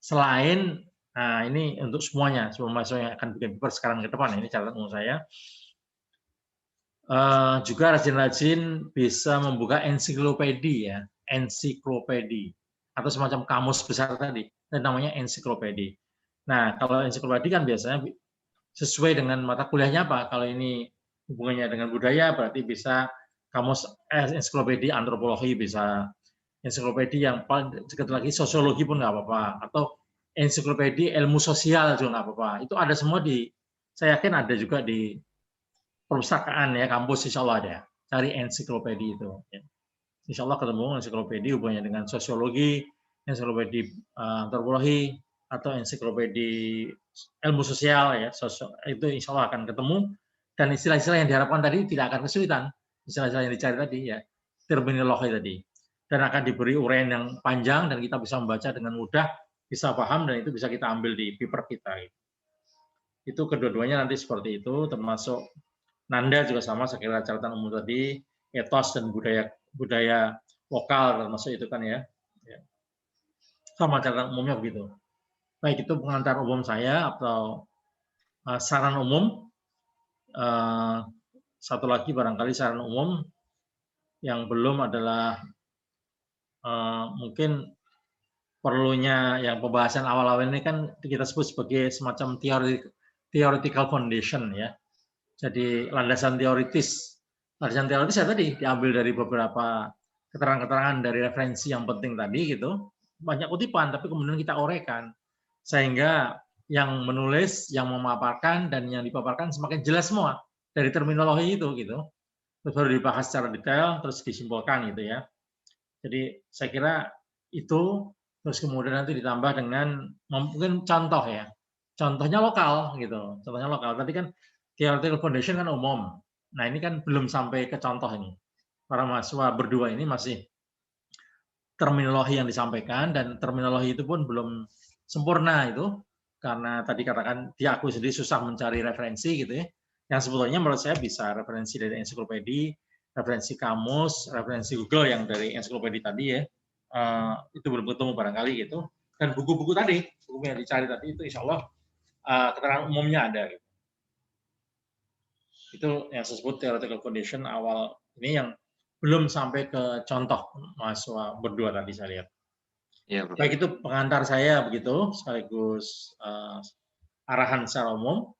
[SPEAKER 2] Selain, nah ini untuk semuanya, semua mahasiswa yang akan bikin paper sekarang ke depan, ini catatan umum saya. Juga rajin-rajin bisa membuka ensiklopedia ya, ensiklopedi atau semacam kamus besar tadi, dan namanya ensiklopedi. Nah, kalau ensiklopedi kan biasanya sesuai dengan mata kuliahnya apa. Kalau ini hubungannya dengan budaya, berarti bisa kamus ensiklopedi antropologi, bisa ensiklopedi yang paling dekat lagi sosiologi pun nggak apa-apa, atau ensiklopedi ilmu sosial juga nggak apa-apa. Itu ada semua saya yakin ada juga di perpustakaan ya, kampus insya Allah ada. Cari ensiklopedi itu. Ya. Insya Allah ketemu ensiklopedi hubungannya dengan sosiologi, ensiklopedi antropologi, atau ensiklopedi ilmu sosial ya, itu insya Allah akan ketemu. Dan istilah-istilah yang diharapkan tadi tidak akan kesulitan. Istilah-istilah yang dicari tadi ya, terminologi tadi. Dan akan diberi uraian yang panjang dan kita bisa membaca dengan mudah, bisa paham, dan itu bisa kita ambil di paper kita. Itu kedua-duanya nanti seperti itu, termasuk Nanda juga sama, saya kira catatan umum tadi, etos dan budaya lokal termasuk itu kan ya. Sama catatan umumnya begitu. Baik, itu pengantar umum saya atau saran umum. Satu lagi barangkali saran umum, Yang belum adalah mungkin perlunya yang pembahasan awal-awal ini kan kita sebut sebagai semacam theoretical foundation ya. Jadi landasan teoritis. Landasan teoritis ya tadi diambil dari beberapa keterangan-keterangan dari referensi yang penting tadi gitu. Banyak kutipan tapi kemudian kita uraikan sehingga yang menulis, yang memaparkan dan yang dipaparkan semakin jelas semua dari terminologi itu gitu. Terus baru dibahas secara detail terus disimpulkan gitu ya. Jadi saya kira itu terus kemudian nanti ditambah dengan mungkin contoh ya. Contohnya lokal gitu. Contohnya lokal. Tadi kan theoretical foundation kan umum. Nah, ini kan belum sampai ke contoh ini. Para mahasiswa berdua ini masih terminologi yang disampaikan dan terminologi itu pun belum sempurna itu karena tadi katakan diakui sendiri susah mencari referensi gitu ya. Yang sebetulnya menurut saya bisa referensi dari ensiklopedia, referensi kamus, referensi Google yang dari ensiklopedia tadi ya. Itu belum ketemu barangkali gitu. Dan buku-buku tadi, buku yang dicari tadi itu insya Allah keterangan umumnya ada. Gitu. Itu yang saya sebut theoretical foundation awal ini yang belum sampai ke contoh mahasiswa berdua tadi saya lihat.
[SPEAKER 3] Ya, Bro.
[SPEAKER 2] Baik, itu pengantar saya begitu, sekaligus arahan secara umum.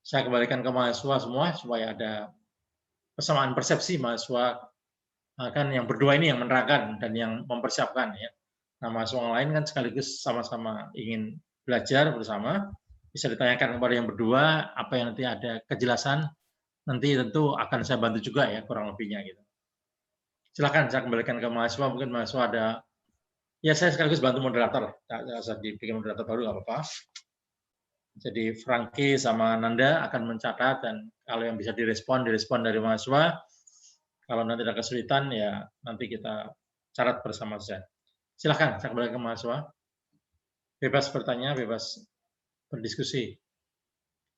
[SPEAKER 2] Saya kembalikan ke mahasiswa semua supaya ada persamaan persepsi mahasiswa kan yang berdua ini yang menerangkan dan yang mempersiapkan ya. Nah, mahasiswa yang lain kan sekaligus sama-sama ingin belajar bersama. Bisa ditanyakan kepada yang berdua apa yang nanti ada kejelasan. Nanti tentu akan saya bantu juga ya kurang lebihnya gitu. Silakan saya kembalikan ke mahasiswa. Mungkin mahasiswa ada ya saya sekaligus bantu moderator. Saya dibikin moderator baru nggak apa-apa. Jadi Franky sama Nanda akan mencatat dan kalau yang bisa direspon dari mahasiswa. Kalau nanti ada kesulitan ya nanti kita catat bersama saja. Silakan saya kembali ke mahasiswa. Bebas bertanya, bebas berdiskusi.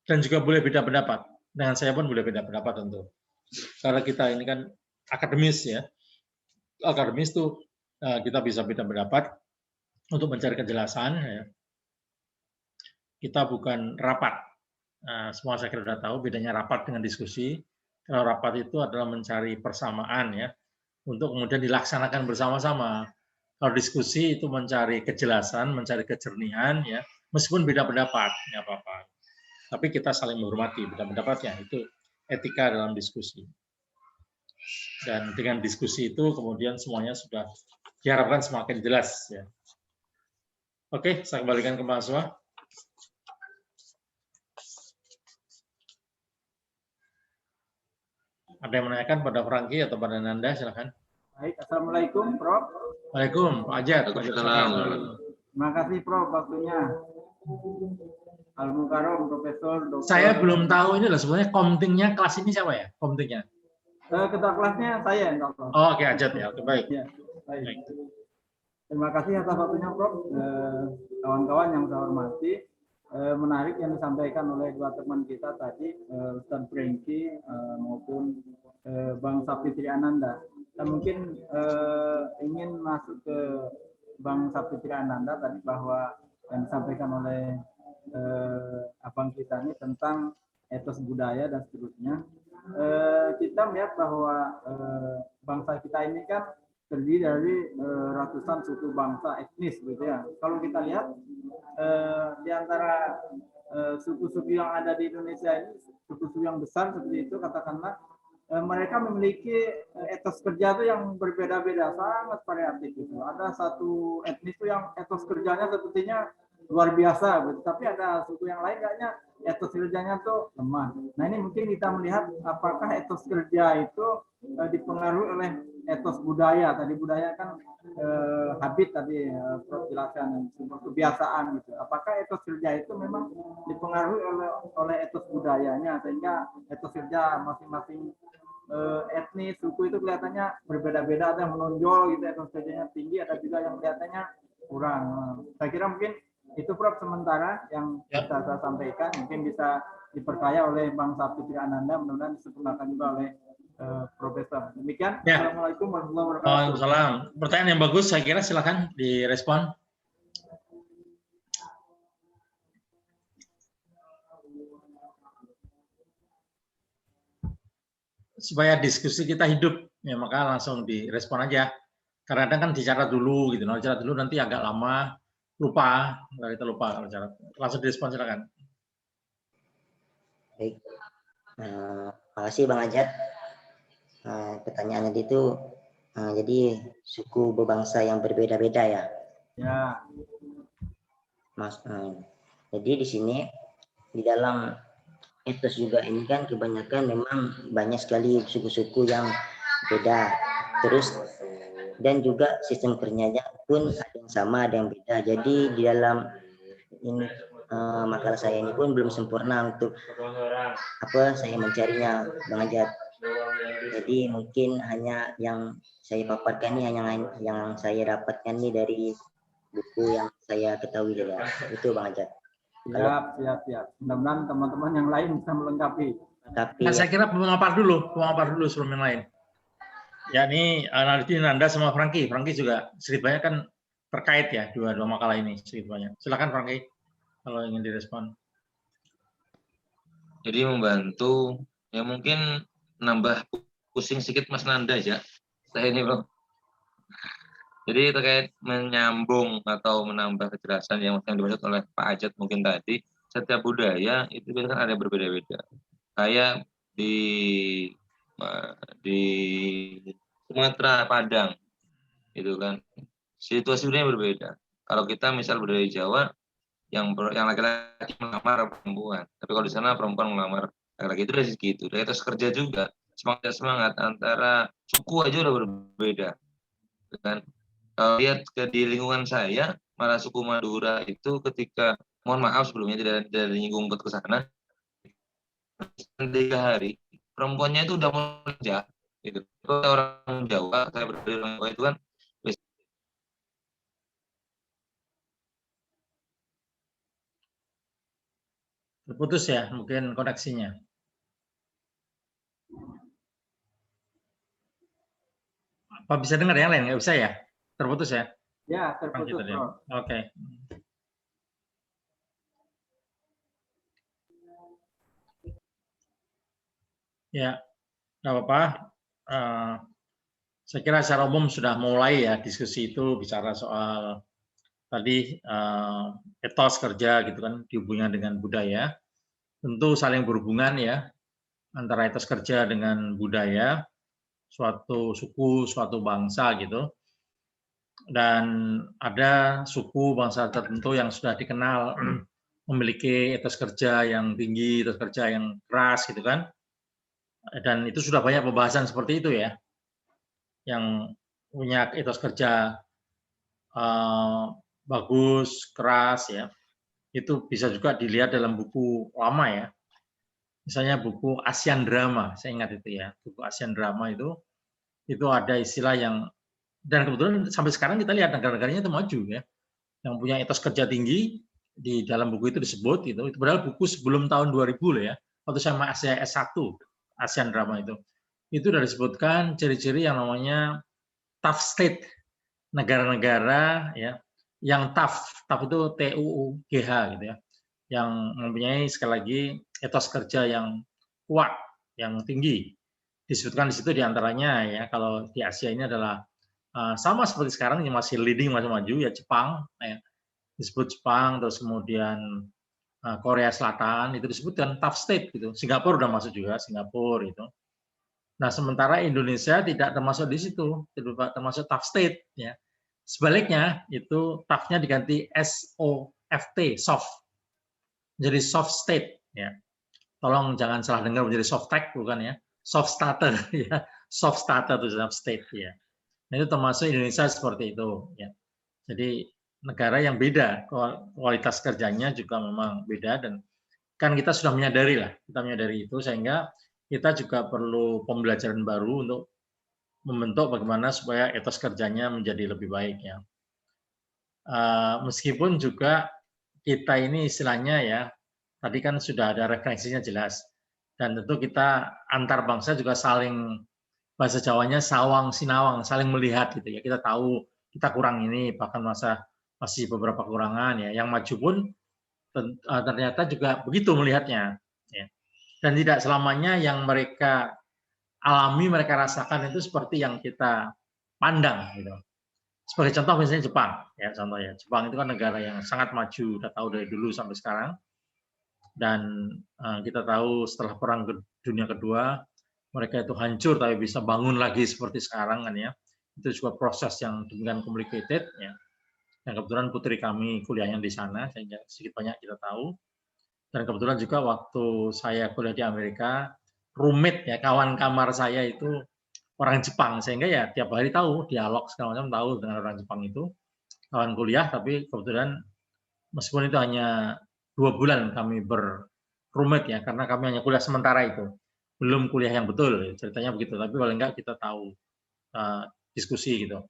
[SPEAKER 2] Dan juga boleh beda pendapat. Dengan saya pun boleh beda pendapat tentu. Karena kita ini kan akademis ya. Akademis tuh kita bisa beda pendapat untuk mencari kejelasan ya. Kita bukan rapat. Semua saya kira sudah tahu bedanya rapat dengan diskusi. Kalau rapat itu adalah mencari persamaan ya untuk kemudian dilaksanakan bersama-sama. Kalau diskusi itu mencari kejelasan, mencari kejernihan ya, meskipun beda pendapat, nggak apa-apa. Tapi kita saling menghormati beda pendapatnya, itu etika dalam diskusi. Dan dengan diskusi itu kemudian semuanya sudah diharapkan semakin jelas ya. Oke, saya kembalikan ke mahasiswa. Ada yang menanyakan pada Franky atau pada Nanda, silakan.
[SPEAKER 5] Baik, Assalamualaikum, Prof.
[SPEAKER 2] Waalaikumsalam, Pak Ajat.
[SPEAKER 5] Terima kasih, Prof, waktunya. Al-Mukarram, Profesor, Dr.
[SPEAKER 2] Saya belum tahu ini loh, sebenarnya komtingnya kelas ini siapa ya? Komtingnya?
[SPEAKER 5] Ketua kelasnya saya, Dr.
[SPEAKER 2] Oh, oke, Ajat ya, oke, baik.
[SPEAKER 5] Ya, baik. Terima kasih atas waktunya, Prof. Kawan-kawan yang saya hormati. Menarik yang disampaikan oleh dua teman kita tadi, Ustaz Franky maupun Bang Sapitri Ananda. Dan mungkin ingin masuk ke Bang Sapitri Ananda tadi bahwa yang disampaikan oleh abang kita ini tentang etos budaya dan seterusnya. Kita melihat bahwa bangsa kita ini kan terdiri dari ratusan suku bangsa etnis, gitu ya. Kalau kita lihat di antara suku-suku yang ada di Indonesia ini, suku-suku yang besar seperti itu, katakanlah mereka memiliki etos kerja itu yang berbeda-beda, sangat variatif itu. Ada satu etnis itu yang etos kerjanya sepertinya luar biasa, tapi ada suku yang lain kayaknya etos kerjanya tuh lemah. Nah, ini mungkin kita melihat apakah etos kerja itu dipengaruhi oleh etos budaya. Tadi budaya kan habit tadi Prof jelaskan, kebiasaan gitu. Apakah etos kerja itu memang dipengaruhi oleh etos budayanya sehingga etos kerja masing-masing etnis suku itu kelihatannya berbeda-beda, ada yang menonjol gitu etos kerjanya tinggi, ada juga yang kelihatannya kurang. Saya kira mungkin itu Prof sementara yang bisa saya sampaikan, mungkin bisa diperkaya oleh Bang Sapitri Ananda, mudah-mudahan disempurnakan juga oleh Profesor. Demikian. Ya. Assalamualaikum warahmatullahi wabarakatuh.
[SPEAKER 2] Waalaikumsalam. Pertanyaan yang bagus, saya kira silakan direspon. supaya diskusi kita hidup, ya maka langsung direspon aja. Karena kadang kan dicatat dulu gitu, nah, dicatat dulu nanti agak lama lupa, kalau kita lupa kalau catat. Langsung direspon silakan.
[SPEAKER 4] Baik. Makasih Bang Ajat. Pertanyaannya itu, jadi suku berbangsa yang berbeda-beda ya.
[SPEAKER 5] Ya.
[SPEAKER 4] Mas, jadi di sini di dalam etos juga ini kan kebanyakan memang banyak sekali suku-suku yang beda. Terus dan juga sistem kerjanya pun ada yang sama, ada yang beda. Jadi di dalam ini makalah saya ini pun belum sempurna untuk saya mencarinya, Bang Ajat. Jadi mungkin hanya yang saya paparkan ini hanya yang saya dapatkan ini dari buku yang saya ketahui ya. Itu Bang Ajat.
[SPEAKER 5] Siap. Mudah-mudahan teman-teman yang lain bisa melengkapi.
[SPEAKER 4] Tapi
[SPEAKER 2] Nah, saya kira pengapar dulu sebelum yang lain. Ya ini Nardi, Nanda sama Franky. Franky juga sedikit banyak kan terkait ya dua makalah ini sedikit banyak. Silakan Franky kalau ingin direspon.
[SPEAKER 3] Jadi membantu, ya mungkin nambah pusing sedikit Mas Nanda ya. Saya ini Bro. Jadi terkait menyambung atau menambah kejelasan yang dimaksud oleh Pak Ajat mungkin tadi, setiap budaya itu biasanya ada berbeda-beda. Kayak di Sumatera, Padang, itu kan situasi budaya berbeda. Kalau kita misal budaya Jawa, yang laki-laki melamar perempuan, tapi kalau di sana perempuan melamar laki-laki, itu dari segitu. Dari etos kerja juga semangat antara suku aja udah berbeda, kan? Kalau lihat di lingkungan saya, malah suku Madura itu ketika, mohon maaf sebelumnya tidak nyinggung ke sana, 3 hari perempuannya itu udah mau kerja gitu. Kalau orang Jawa, saya berdiri orang Jawa itu kan
[SPEAKER 2] Terputus ya mungkin koneksinya. Apa bisa dengar yang lain? Nggak bisa ya? Terputus ya?
[SPEAKER 5] Ya, terputus, Bro.
[SPEAKER 2] Oke. Ya, nggak apa-apa. Saya kira secara umum sudah mulai ya diskusi itu bicara soal tadi etos kerja gitu kan dihubungkan dengan budaya. Tentu saling berhubungan ya antara etos kerja dengan budaya suatu suku, suatu bangsa gitu. Dan ada suku bangsa tertentu yang sudah dikenal memiliki etos kerja yang tinggi, etos kerja yang keras gitu kan. Dan itu sudah banyak pembahasan seperti itu ya. Yang punya etos kerja bagus, keras ya. Itu bisa juga dilihat dalam buku lama ya. Misalnya buku Asian Drama, saya ingat itu ya. Buku Asian Drama itu ada istilah yang, dan kebetulan sampai sekarang kita lihat negara-negaranya itu maju ya. Yang punya etos kerja tinggi, di dalam buku itu disebut gitu. Itu padahal buku sebelum tahun 2000 loh ya. Waktu saya S1, Asian Drama itu sudah disebutkan ciri-ciri yang namanya tough state, negara-negara ya yang tough itu TUUGH gitu ya, yang mempunyai sekali lagi etos kerja yang kuat, yang tinggi. Disebutkan di situ diantaranya ya, kalau di Asia ini adalah sama seperti sekarang yang masih leading, masih maju ya Jepang, ya. Disebut Jepang, terus kemudian Korea Selatan itu disebutkan tough state gitu. Singapura udah masuk juga, Singapura itu. Nah, sementara Indonesia tidak termasuk di situ, tidak termasuk tough state ya. Sebaliknya itu tough-nya diganti SOFT, soft. Jadi soft state ya. Tolong jangan salah dengar menjadi soft tech, bukan ya. Soft starter ya. Soft starter itu soft state ya. Nah, itu termasuk Indonesia seperti itu ya. Jadi negara yang beda, kualitas kerjanya juga memang beda, dan kan kita sudah menyadari itu, sehingga kita juga perlu pembelajaran baru untuk membentuk bagaimana supaya etos kerjanya menjadi lebih baik ya. Meskipun juga kita ini istilahnya ya, tadi kan sudah ada referensinya jelas, dan tentu kita antar bangsa juga saling, bahasa Jawanya sawang sinawang, saling melihat gitu ya. Kita tahu kita kurang ini, bahkan masih beberapa kekurangan ya. Yang maju pun ternyata juga begitu melihatnya ya. Dan tidak selamanya yang mereka alami, mereka rasakan itu seperti yang kita pandang gitu. Sebagai contoh misalnya Jepang, ya contoh ya. Jepang itu kan negara yang sangat maju, udah tahu dari dulu sampai sekarang. Dan kita tahu setelah Perang Dunia Kedua, mereka itu hancur tapi bisa bangun lagi seperti sekarang kan ya. Itu juga proses yang demikian complicated ya. Dan kebetulan putri kami kuliahnya di sana, sehingga sedikit banyak kita tahu. Dan kebetulan juga waktu saya kuliah di Amerika, roommate ya, kawan kamar saya itu orang Jepang, sehingga ya tiap hari tahu, dialog segala macam tahu dengan orang Jepang itu. Kawan kuliah, tapi kebetulan meskipun itu hanya 2 bulan kami roommate ya, karena kami hanya kuliah sementara itu. Belum kuliah yang betul, ceritanya begitu. Tapi paling enggak kita tahu diskusi gitu.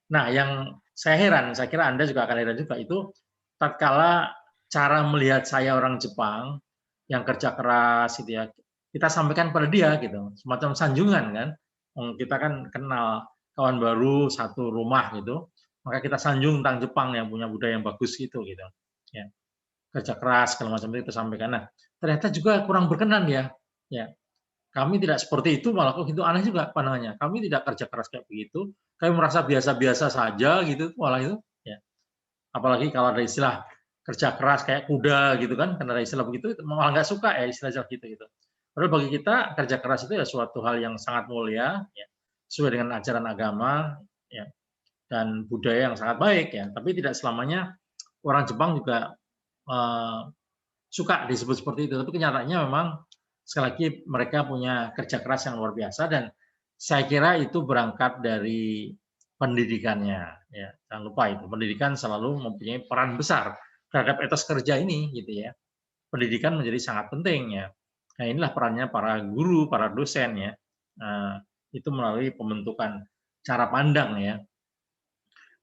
[SPEAKER 2] Nah, yang saya heran, saya kira Anda juga akan heran juga, itu tatkala cara melihat saya orang Jepang yang kerja keras gitu ya, kita sampaikan pada dia gitu, semacam sanjungan kan. Kita kan kenal kawan baru satu rumah gitu, maka kita sanjung tentang Jepang yang punya budaya yang bagus gitu ya. Kerja keras segala macam itu kita sampaikan. Nah, ternyata juga kurang berkenan ya. Ya. Kami tidak seperti itu, malah kok itu aneh juga pandangannya. Kami tidak kerja keras kayak begitu, kami merasa biasa-biasa saja gitu, malah itu ya. Apalagi kalau ada istilah kerja keras kayak kuda gitu kan, karena ada istilah begitu malah nggak suka ya istilah gitu. Padahal bagi kita kerja keras itu ya suatu hal yang sangat mulia ya, sesuai dengan ajaran agama ya, dan budaya yang sangat baik ya. Tapi tidak selamanya orang Jepang juga suka disebut seperti itu. Tapi kenyataannya memang sekali lagi mereka punya kerja keras yang luar biasa, dan saya kira itu berangkat dari pendidikannya ya. Jangan lupa itu, pendidikan selalu mempunyai peran besar terhadap etos kerja ini gitu ya. Pendidikan menjadi sangat penting ya. Nah, inilah perannya para guru, para dosen ya. Itu melalui pembentukan cara pandang ya.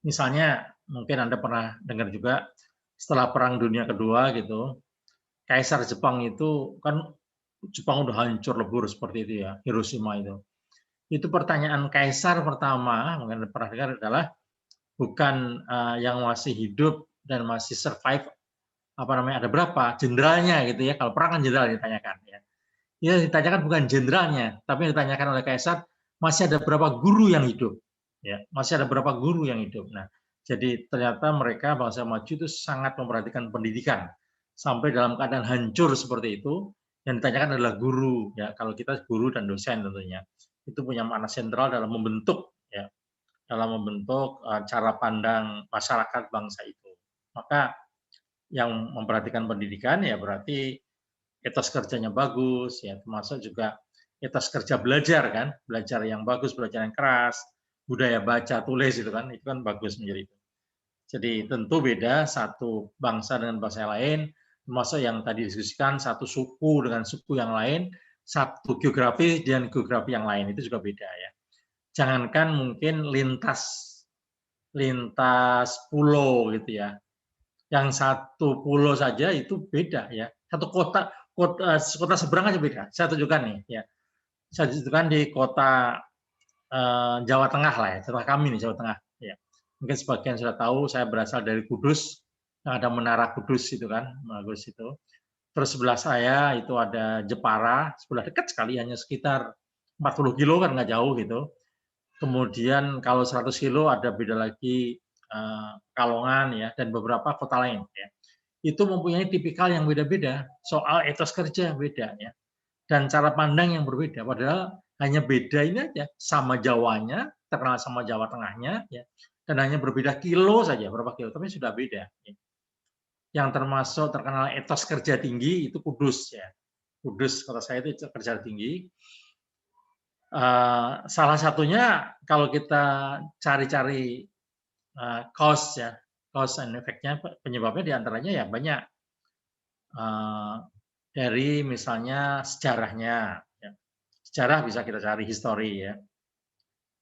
[SPEAKER 2] Misalnya mungkin Anda pernah dengar juga setelah Perang Dunia Kedua gitu, Kaisar Jepang itu kan, Jepang udah hancur lebur seperti itu ya, Hiroshima itu. Itu pertanyaan kaisar pertama, mungkin pernah dengar, adalah bukan yang masih hidup dan masih survive, ada berapa jenderalnya gitu ya. Kalau perang kan jenderal ditanyakan ya. Ya ditanyakan bukan jenderalnya, tapi yang ditanyakan oleh kaisar, masih ada berapa guru yang hidup. Ya, masih ada berapa guru yang hidup. Nah, jadi ternyata mereka bangsa maju itu sangat memperhatikan pendidikan. Sampai dalam keadaan hancur seperti itu, yang ditanyakan adalah guru ya. Kalau kita guru dan dosen tentunya itu punya makna sentral dalam membentuk ya, dalam membentuk cara pandang masyarakat bangsa itu. Maka yang memperhatikan pendidikan ya berarti etos kerjanya bagus ya, termasuk juga etos kerja belajar kan, belajar yang bagus, belajar yang keras, budaya baca tulis itu kan bagus menjadi itu. Jadi tentu beda satu bangsa dengan bangsa yang lain, termasuk yang tadi diskusikan satu suku dengan suku yang lain, satu geografi dan geografi yang lain itu juga beda ya. Jangankan mungkin lintas pulau gitu ya. Yang satu pulau saja itu beda ya. Satu kota seberang aja beda. Saya tunjukkan nih ya. Saya tunjukkan di kota Jawa Tengah lah ya. Setelah kami nih Jawa Tengah ya. Mungkin sebagian sudah tahu saya berasal dari Kudus, yang ada Menara Kudus itu kan, bagus itu. Terus sebelah saya itu ada Jepara, sebelah dekat sekali, hanya sekitar 40 kilo kan, nggak jauh gitu. Kemudian kalau 100 kilo ada beda lagi Kalongan ya, dan beberapa kota lain ya. Itu mempunyai tipikal yang beda-beda, soal etos kerja beda ya, dan cara pandang yang berbeda. Padahal hanya beda ini aja, sama Jawanya, terkenal sama Jawa Tengahnya ya, dan hanya berbeda kilo saja, berapa kilo, tapi sudah beda. Ya. Yang termasuk terkenal etos kerja tinggi itu Kudus ya. Kudus kota saya itu kerja tinggi. Salah satunya kalau kita cari-cari cause ya, cause and effect-nya, penyebabnya diantaranya ya banyak. Dari misalnya sejarahnya, ya. Sejarah bisa kita cari history ya.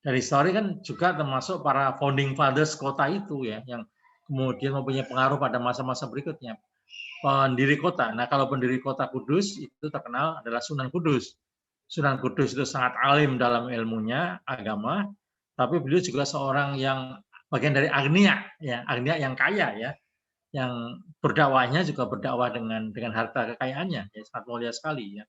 [SPEAKER 2] Dari history kan juga termasuk para founding fathers kota itu ya, yang kemudian mempunyai pengaruh pada masa-masa berikutnya. Pendiri kota. Nah, kalau pendiri kota Kudus itu terkenal adalah Sunan Kudus. Sunan Kudus itu sangat alim dalam ilmunya, agama, tapi beliau juga seorang yang bagian dari agnia, ya, agnia yang kaya ya, yang berdakwahnya juga berdakwah dengan harta kekayaannya, ya, sangat mulia sekali ya.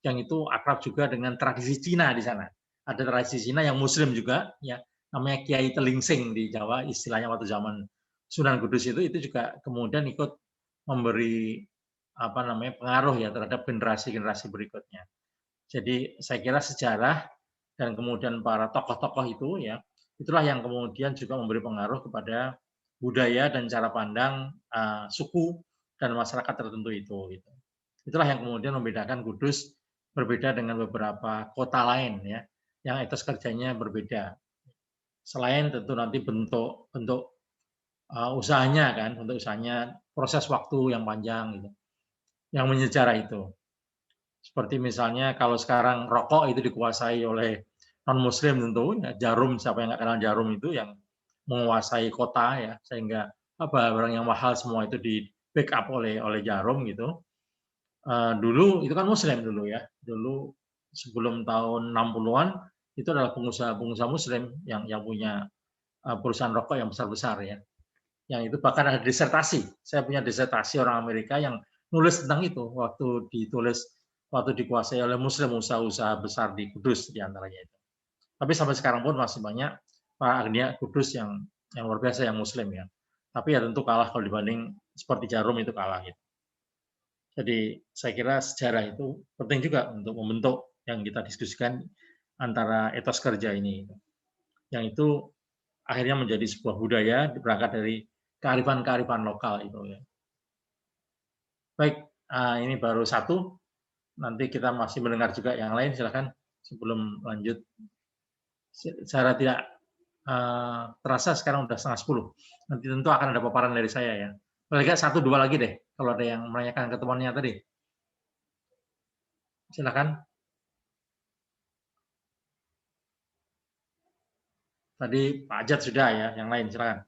[SPEAKER 2] yang itu akrab juga dengan tradisi Cina di sana. Ada tradisi Cina yang Muslim juga, ya, namanya Kiai Telingsing di Jawa, istilahnya waktu zaman Sunan Kudus itu juga kemudian ikut memberi apa namanya pengaruh ya terhadap generasi-generasi berikutnya. Jadi saya kira sejarah dan kemudian para tokoh-tokoh itu ya, itulah yang kemudian juga memberi pengaruh kepada budaya dan cara pandang suku dan masyarakat tertentu itu. Gitu. Itulah yang kemudian membedakan Kudus berbeda dengan beberapa kota lain ya, yang etos kerjanya berbeda. Selain tentu nanti bentuk usahanya kan, untuk usahanya proses waktu yang panjang gitu, yang menyejarah itu. Seperti misalnya kalau sekarang rokok itu dikuasai oleh non-muslim tentu, ya, jarum, siapa yang nggak kenal jarum itu yang menguasai kota ya, sehingga barang yang mahal semua itu di backup oleh jarum gitu. Dulu itu kan muslim dulu ya, dulu sebelum tahun 60-an itu adalah pengusaha muslim yang punya perusahaan rokok yang besar-besar ya. Yang itu bahkan ada disertasi. Saya punya disertasi orang Amerika yang nulis tentang itu waktu dikuasai oleh muslim usaha-usaha besar di Kudus di antaranya itu. Tapi sampai sekarang pun masih banyak para agnia Kudus yang luar biasa yang muslim ya. Tapi ya tentu kalah kalau dibanding seperti jarum itu kalah gitu. Jadi saya kira sejarah itu penting juga untuk membentuk yang kita diskusikan antara etos kerja ini. Yang itu akhirnya menjadi sebuah budaya berangkat dari kearifan-kearifan lokal itu ya. Baik, ini baru satu. Nanti kita masih mendengar juga yang lain, silakan sebelum lanjut. Secara tidak terasa sekarang udah 9:30. Nanti tentu akan ada paparan dari saya ya. Paling nggak 1-2 lagi deh, kalau ada yang menanyakan ketemuannya tadi. Silakan. Tadi Pak Ajat sudah ya, yang lain silakan.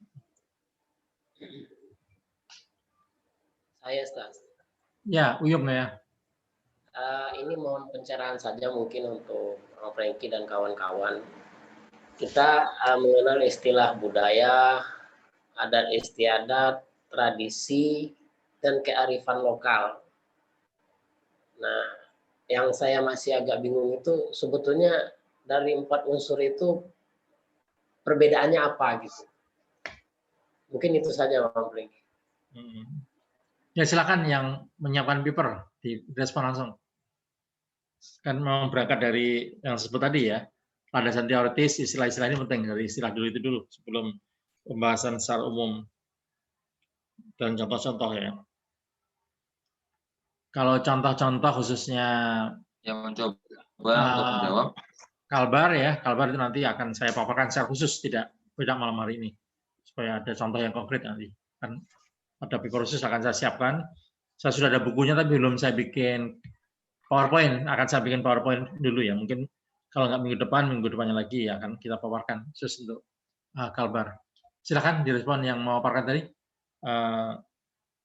[SPEAKER 6] Saya, Ustaz.
[SPEAKER 2] Ya, Uyung ya.
[SPEAKER 6] Ini mohon pencerahan saja mungkin untuk Franky dan kawan-kawan. Kita mengenal istilah budaya, adat istiadat, tradisi, dan kearifan lokal. Nah, yang saya masih agak bingung itu sebetulnya dari 4 unsur itu perbedaannya apa gitu. Mungkin itu saja Bang Franky.
[SPEAKER 2] Ya silakan yang menyiapkan paper direspon langsung. Kan memang berangkat dari yang disebut tadi ya, landasan teoritis, istilah-istilah ini penting, dari istilah dulu itu dulu sebelum pembahasan secara umum dan contoh-contoh ya. Kalau contoh-contoh khususnya
[SPEAKER 3] yang mencoba untuk menjawab,
[SPEAKER 2] Kalbar ya, Kalbar itu nanti akan saya paparkan secara khusus, tidak malam hari ini, supaya ada contoh yang konkret nanti. Kan ada paper khusus akan saya siapkan. Saya sudah ada bukunya tapi belum saya bikin PowerPoint, akan saya bikin PowerPoint dulu ya. Mungkin kalau nggak minggu depannya lagi ya akan kita paparkan khusus untuk Kalbar. Silakan direspon yang mau paparkan tadi.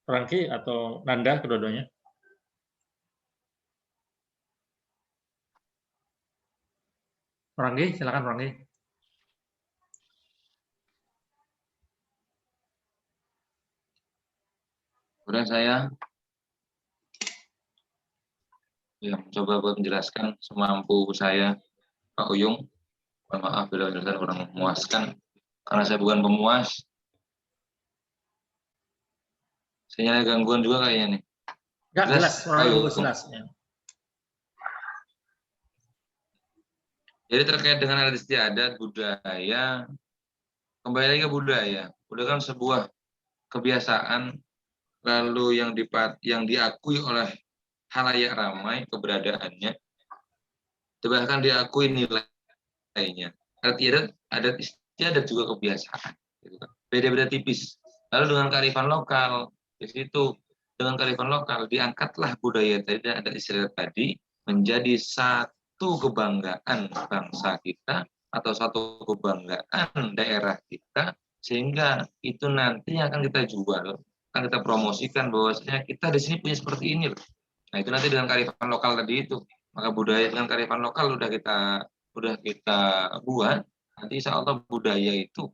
[SPEAKER 2] Franky atau Nanda, kedua-duanya. Franky, silakan Franky.
[SPEAKER 3] kemudian saya mencoba buat menjelaskan semampu saya, Pak Uyung. Mohon maaf bila penjelasan kurang memuaskan, karena saya bukan pemuas. Sinyal gangguan juga kayaknya nih.
[SPEAKER 2] Enggak, jelas. Jelas. Ya.
[SPEAKER 3] Jadi terkait dengan adat istiadat, budaya, kembali lagi ke budaya. Budaya kan sebuah kebiasaan, lalu yang diakui oleh halayak ramai keberadaannya, bahkan diakui nilainya. Adat istiadat juga kebiasaan, gitu kan. Beda-beda tipis. Lalu dengan kearifan lokal, di situ dengan kearifan lokal diangkatlah budaya tadi dan adat istiadat tadi menjadi satu kebanggaan bangsa kita atau satu kebanggaan daerah kita, sehingga itu nanti akan kita jual, akan kita promosikan bahwasanya kita di sini punya seperti ini loh. Nah itu nanti dengan kearifan lokal tadi itu, maka budaya dengan kearifan lokal udah kita buat, nanti insya Allah budaya itu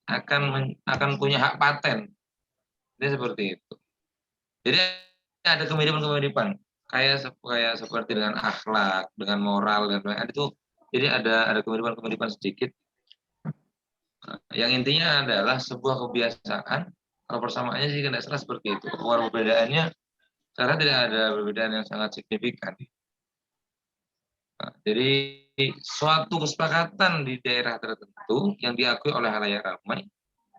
[SPEAKER 3] akan punya hak paten. Jadi seperti itu. Jadi ada kemiripan-kemiripan kayak seperti dengan akhlak, dengan moral dan lain-lain itu. Jadi ada kemiripan sedikit. Yang intinya adalah sebuah kebiasaan. Kalau persamaannya sih tidak salah seperti itu. Kalau perbedaannya, karena tidak ada perbedaan yang sangat signifikan. Nah, jadi suatu kesepakatan di daerah tertentu yang diakui oleh halayak ramai,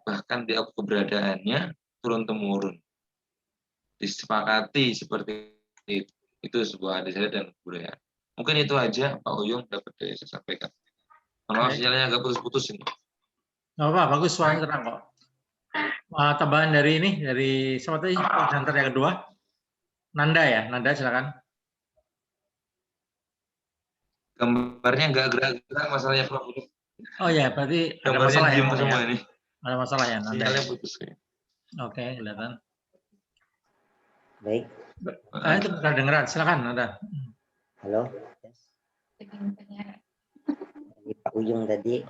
[SPEAKER 3] bahkan diakui keberadaannya turun-temurun, disepakati seperti itu sebuah adat istiadat dan budaya. Mungkin itu aja Pak Uyung dapat saya sampaikan. Maaf sinyalnya agak putus-putus ini.
[SPEAKER 2] Nggak apa, bagus suaranya terang kok. Tambahan dari ini, dari siapa tadi? Presenter yang kedua, Nanda ya, Nanda silakan.
[SPEAKER 3] Gambarnya nggak gerak-gerak masalahnya Prof.
[SPEAKER 2] Oh ya, berarti ada
[SPEAKER 3] Gambarnya
[SPEAKER 2] masalah ya,
[SPEAKER 3] diem
[SPEAKER 2] Nanda
[SPEAKER 3] semua
[SPEAKER 2] ya?
[SPEAKER 3] ini.
[SPEAKER 2] Ada masalah ya, Nanda.
[SPEAKER 3] Sinyalnya putus kayak.
[SPEAKER 2] Oke, kelihatan.
[SPEAKER 4] Baik.
[SPEAKER 2] Itu kedengeran, silakan Nanda.
[SPEAKER 4] Halo. Dari Pak Uyung tadi,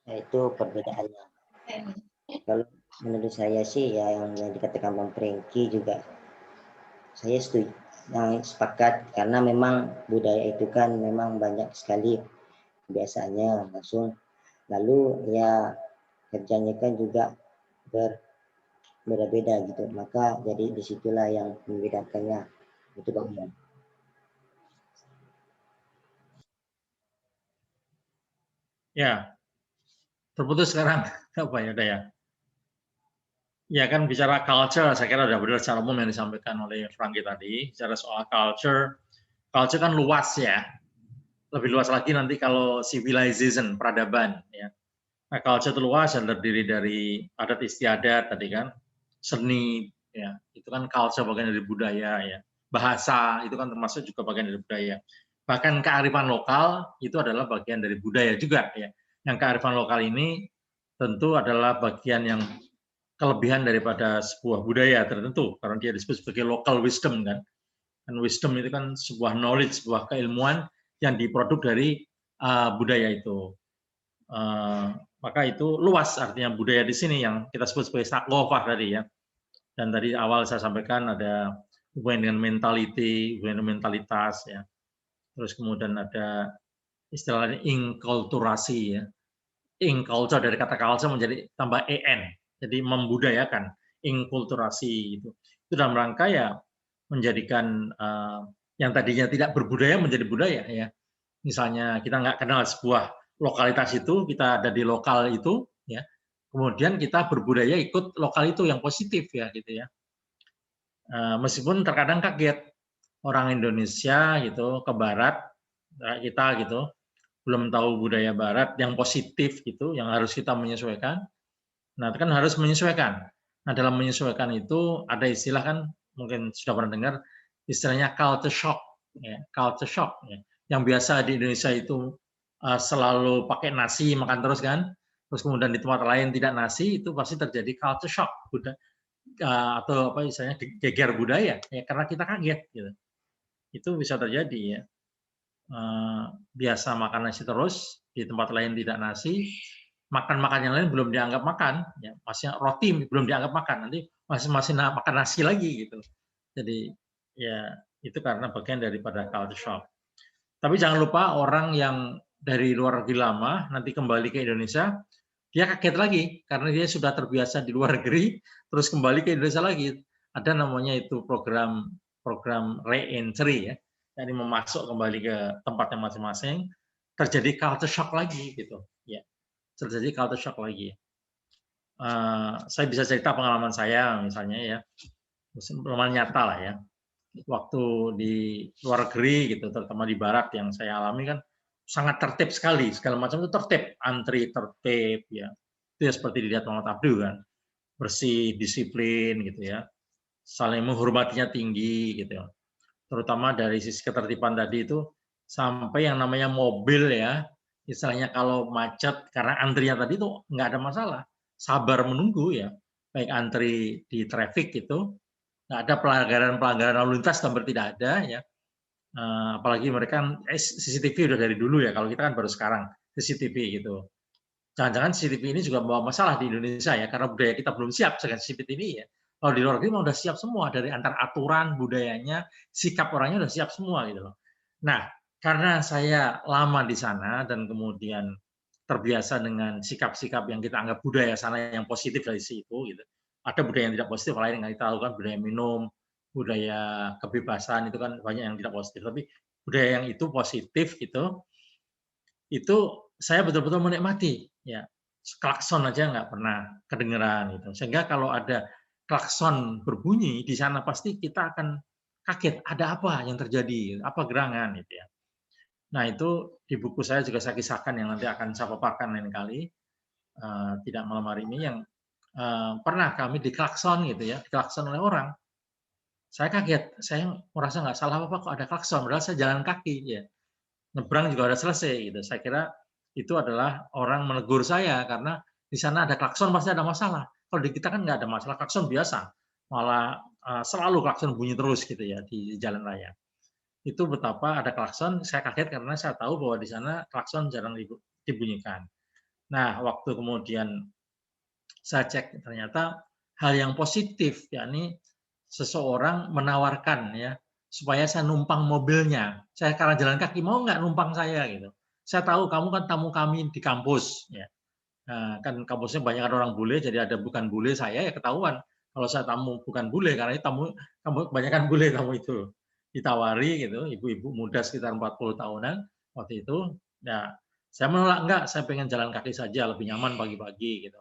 [SPEAKER 4] itu perbedaannya. Kalau menurut saya sih ya yang dikatakan Bang Prengki juga saya setuju, yang sepakat, karena memang budaya itu kan memang banyak sekali kebiasaannya langsung, lalu ya kerjanya kan juga berbeda-beda gitu, maka jadi disitulah yang membedakannya itu Bang.
[SPEAKER 2] Ya, terputus sekarang. Apa ya, udah ya? Ya kan bicara culture, saya kira udah benar secara umum yang disampaikan oleh Franky tadi. Bicara soal culture kan luas ya. Lebih luas lagi nanti kalau civilization, peradaban. Ya. Nah, culture itu luas, dan terdiri dari adat istiadat tadi kan, seni, ya itu kan culture bagian dari budaya ya. Bahasa itu kan termasuk juga bagian dari budaya. Bahkan kearifan lokal itu adalah bagian dari budaya juga ya. Yang kearifan lokal ini tentu adalah bagian yang kelebihan daripada sebuah budaya tertentu, karena dia disebut sebagai local wisdom kan. Dan wisdom itu kan sebuah knowledge, sebuah keilmuan yang diproduk dari budaya itu. Maka itu luas artinya budaya di sini yang kita sebut sebagai sakofah tadi ya. Dan tadi awal saya sampaikan ada hubungan dengan mentality, hubungan dengan mentalitas ya. Terus kemudian ada istilahnya inkulturasi ya. Inculture dari kata culture menjadi tambah en. Jadi membudayakan, inkulturasi itu dalam rangka ya menjadikan yang tadinya tidak berbudaya menjadi budaya ya. Misalnya kita nggak kenal sebuah lokalitas itu, kita ada di lokal itu ya, kemudian kita berbudaya ikut lokal itu yang positif ya gitu ya. Meskipun terkadang kaget orang Indonesia gitu ke barat kita gitu belum tahu budaya barat yang positif gitu, yang harus kita menyesuaikan. Nah, kan harus menyesuaikan. Nah, dalam menyesuaikan itu ada istilah kan, mungkin sudah pernah dengar, istilahnya culture shock. Ya, culture shock. Ya. Yang biasa di Indonesia itu selalu pakai nasi, makan terus kan, terus kemudian di tempat lain tidak nasi, itu pasti terjadi culture shock. Atau apa istilahnya, geger budaya, ya, karena kita kaget. Gitu. Itu bisa terjadi ya. Biasa makan nasi terus, di tempat lain tidak nasi, makan yang lain belum dianggap makan, ya, masih roti belum dianggap makan, nanti masih makan nasi lagi gitu. Jadi ya itu karena bagian daripada culture shock. Tapi jangan lupa orang yang dari luar negeri lama nanti kembali ke Indonesia, dia kaget lagi karena dia sudah terbiasa di luar negeri, terus kembali ke Indonesia lagi. Ada namanya itu program re-entry ya, jadi memasuk kembali ke tempatnya masing-masing, terjadi culture shock lagi gitu. Ya. Terjadi culture shock lagi. Saya bisa cerita pengalaman saya misalnya ya, lumayan nyata lah ya. Waktu di luar negeri gitu, terutama di barat yang saya alami kan sangat tertib sekali, segala macam itu tertib, antri tertib ya. Itu ya seperti dilihat Muhammad Abdul kan, bersih, disiplin gitu ya, saling menghormatinya tinggi gitu. Terutama dari sisi ketertiban tadi itu sampai yang namanya mobil ya. Istilahnya kalau macet karena antrinya tadi itu nggak ada masalah, sabar menunggu ya, baik antri di traffic itu, nggak ada pelanggaran lalu lintas, hampir tidak ada ya. Apalagi mereka CCTV udah dari dulu ya, kalau kita kan baru sekarang CCTV gitu. Jangan-jangan CCTV ini juga membawa masalah di Indonesia ya, karena budaya kita belum siap dengan CCTV ini ya. Kalau di luar negeri udah siap semua, dari antar aturan, budayanya, sikap orangnya udah siap semua gitu loh. Nah, karena saya lama di sana dan kemudian terbiasa dengan sikap-sikap yang kita anggap budaya sana yang positif dari situ gitu. Ada budaya yang tidak positif lain yang kita tahu kan, budaya minum, budaya kebebasan itu kan banyak yang tidak positif, tapi budaya yang itu positif gitu, itu saya betul-betul menikmati ya. Klakson aja nggak pernah kedengeran gitu. Sehingga kalau ada klakson berbunyi di sana pasti kita akan kaget, ada apa yang terjadi, apa gerangan gitu ya. Nah itu di buku saya juga saya kisahkan yang nanti akan saya paparkan lain kali, tidak malam hari ini, yang pernah kami diklakson gitu ya, diklakson oleh orang. Saya kaget, saya merasa nggak salah apa kok ada klakson, padahal saya jalan kaki ya. Nyebrang juga udah selesai gitu. Saya kira itu adalah orang menegur saya karena di sana ada klakson pasti ada masalah. Kalau di kita kan nggak ada masalah, klakson biasa, malah selalu klakson bunyi terus gitu ya di jalan raya. Itu betapa ada klakson, saya kaget karena saya tahu bahwa di sana klakson jarang dibunyikan. Nah, waktu kemudian saya cek ternyata hal yang positif, yakni seseorang menawarkan ya supaya saya numpang mobilnya. Saya karena jalan kaki, mau nggak numpang saya gitu. Saya tahu kamu kan tamu kami di kampus ya. Nah, kan kampusnya banyak orang bule, jadi ada bukan bule saya ya ketahuan. Kalau saya tamu bukan bule karena ini tamu kebanyakan bule tamu itu. Ditawari gitu, ibu-ibu muda sekitar 40 tahunan waktu itu. Ya, saya menolak, enggak, saya pengen jalan kaki saja, lebih nyaman pagi-pagi gitu.